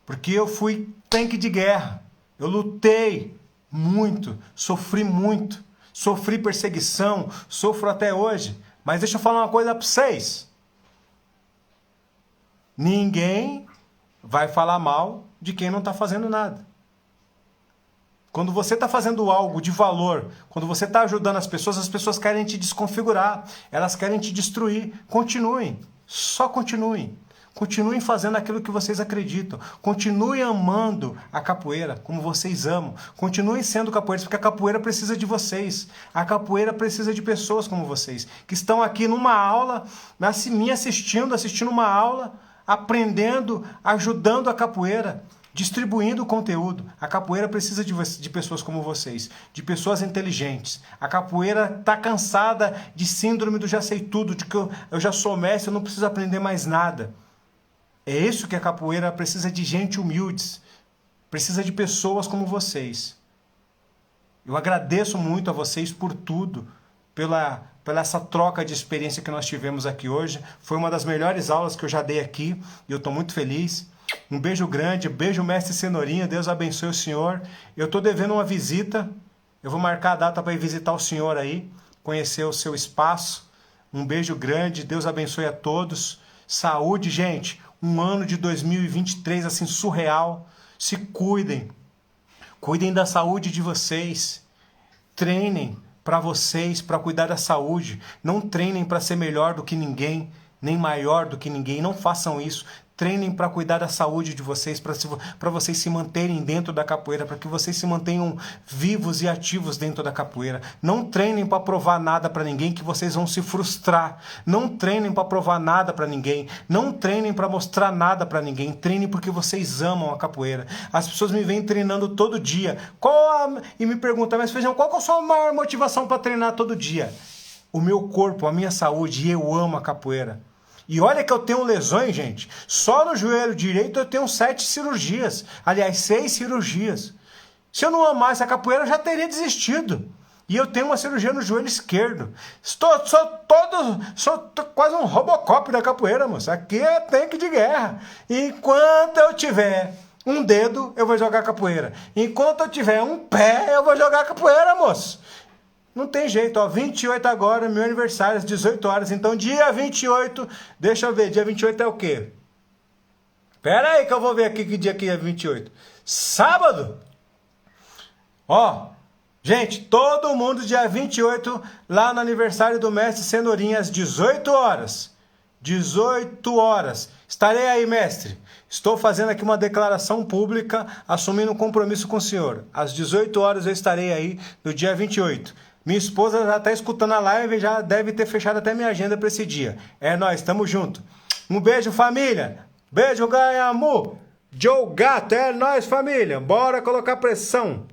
Porque eu fui tanque de guerra. Eu lutei muito, sofri perseguição, sofro até hoje. Mas deixa eu falar uma coisa para vocês. Ninguém vai falar mal de quem não está fazendo nada. Quando você está fazendo algo de valor, quando você está ajudando as pessoas querem te desconfigurar, elas querem te destruir. Continuem, só continuem. Continuem fazendo aquilo que vocês acreditam. Continuem amando a capoeira como vocês amam. Continuem sendo capoeiras, porque a capoeira precisa de vocês. A capoeira precisa de pessoas como vocês, que estão aqui numa aula, me assistindo uma aula, aprendendo, ajudando a capoeira, distribuindo o conteúdo. A capoeira precisa de pessoas como vocês, de pessoas inteligentes. A capoeira está cansada de síndrome do já sei tudo, de que eu já sou mestre, eu não preciso aprender mais nada. É isso que a capoeira precisa, de gente humildes, precisa de pessoas como vocês. Eu agradeço muito a vocês por tudo, pela essa troca de experiência que nós tivemos aqui hoje. Foi uma das melhores aulas que eu já dei aqui e eu estou muito feliz. Um beijo grande, beijo mestre Cenourinha, Deus abençoe o senhor. Eu estou devendo uma visita, eu vou marcar a data para ir visitar o senhor aí, conhecer o seu espaço. Um beijo grande, Deus abençoe a todos. Saúde, gente. Um ano de 2023 assim surreal. Se cuidem. Cuidem da saúde de vocês. Treinem para vocês, para cuidar da saúde. Não treinem para ser melhor do que ninguém, nem maior do que ninguém. Não façam isso. Treinem para cuidar da saúde de vocês, para vocês se manterem dentro da capoeira, para que vocês se mantenham vivos e ativos dentro da capoeira. Não treinem para provar nada para ninguém, que vocês vão se frustrar. Não treinem para provar nada para ninguém. Não treinem para mostrar nada para ninguém. Treinem porque vocês amam a capoeira. As pessoas me vêm treinando todo dia. E me perguntam, mas Feijão, qual que é a sua maior motivação para treinar todo dia? O meu corpo, a minha saúde, e eu amo a capoeira. E olha que eu tenho lesões, gente. Só no joelho direito eu tenho 7 cirurgias. Aliás, 6 cirurgias. Se eu não amasse a capoeira, eu já teria desistido. E eu tenho uma cirurgia no joelho esquerdo. Sou quase um Robocop da capoeira, moço. Aqui é tanque de guerra. Enquanto eu tiver um dedo, eu vou jogar capoeira. Enquanto eu tiver um pé, eu vou jogar capoeira, moço. Não tem jeito, ó, 28 agora, meu aniversário, às 18 horas, então dia 28, deixa eu ver, dia 28 é o quê? Pera aí que eu vou ver aqui que dia que é 28. Sábado! Ó, gente, todo mundo dia 28, lá no aniversário do mestre Cenourinha, às 18 horas. 18 horas. Estarei aí, mestre. Estou fazendo aqui uma declaração pública, assumindo um compromisso com o senhor. Às 18 horas eu estarei aí, no dia 28. Minha esposa já está escutando a live e já deve ter fechado até minha agenda para esse dia. É nóis, tamo junto. Um beijo, família. Beijo, Ganhamu. Joe Gato, é nóis, família. Bora colocar pressão.